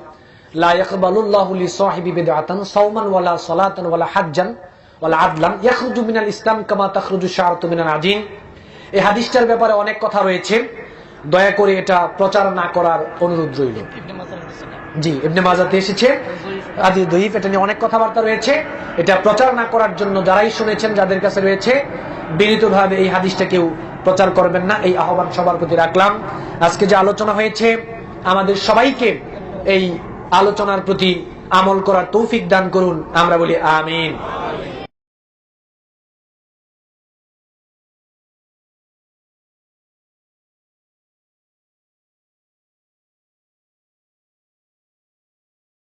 লা ইয়াকবালুল্লাহু লিসাহিবি বিদআতান সাওমান ওয়ালা সালাতান ওয়ালা হাজ্জান ওয়ালা আদলান ইয়াখরুজু মিনাল ইসলাম কামা তাখরুজু শাআরাতু মিনাল আজিন। এই হাদিসটার ব্যাপারে অনেক কথা রয়েছে, দয়া করে এটা প্রচার না করার অনুরোধ রইল। জি, ইবনে মাজাতে এসেছে, হাদিস দঈফ, এটা নিয়ে অনেক কথাবার্তা রয়েছে, এটা প্রচার না করার জন্য যারাই শুনেছেন, যাদের কাছে রয়েছে, বিনীতভাবে এই হাদিসটা কেউ প্রচার করবেন না, এই আহ্বান সবার প্রতি রাখলাম। আজকে যে আলোচনা হয়েছে আমাদের সবাইকে এই আলোচনার প্রতি আমল করার তৌফিক দান করুন, আমরা বলি আমিন।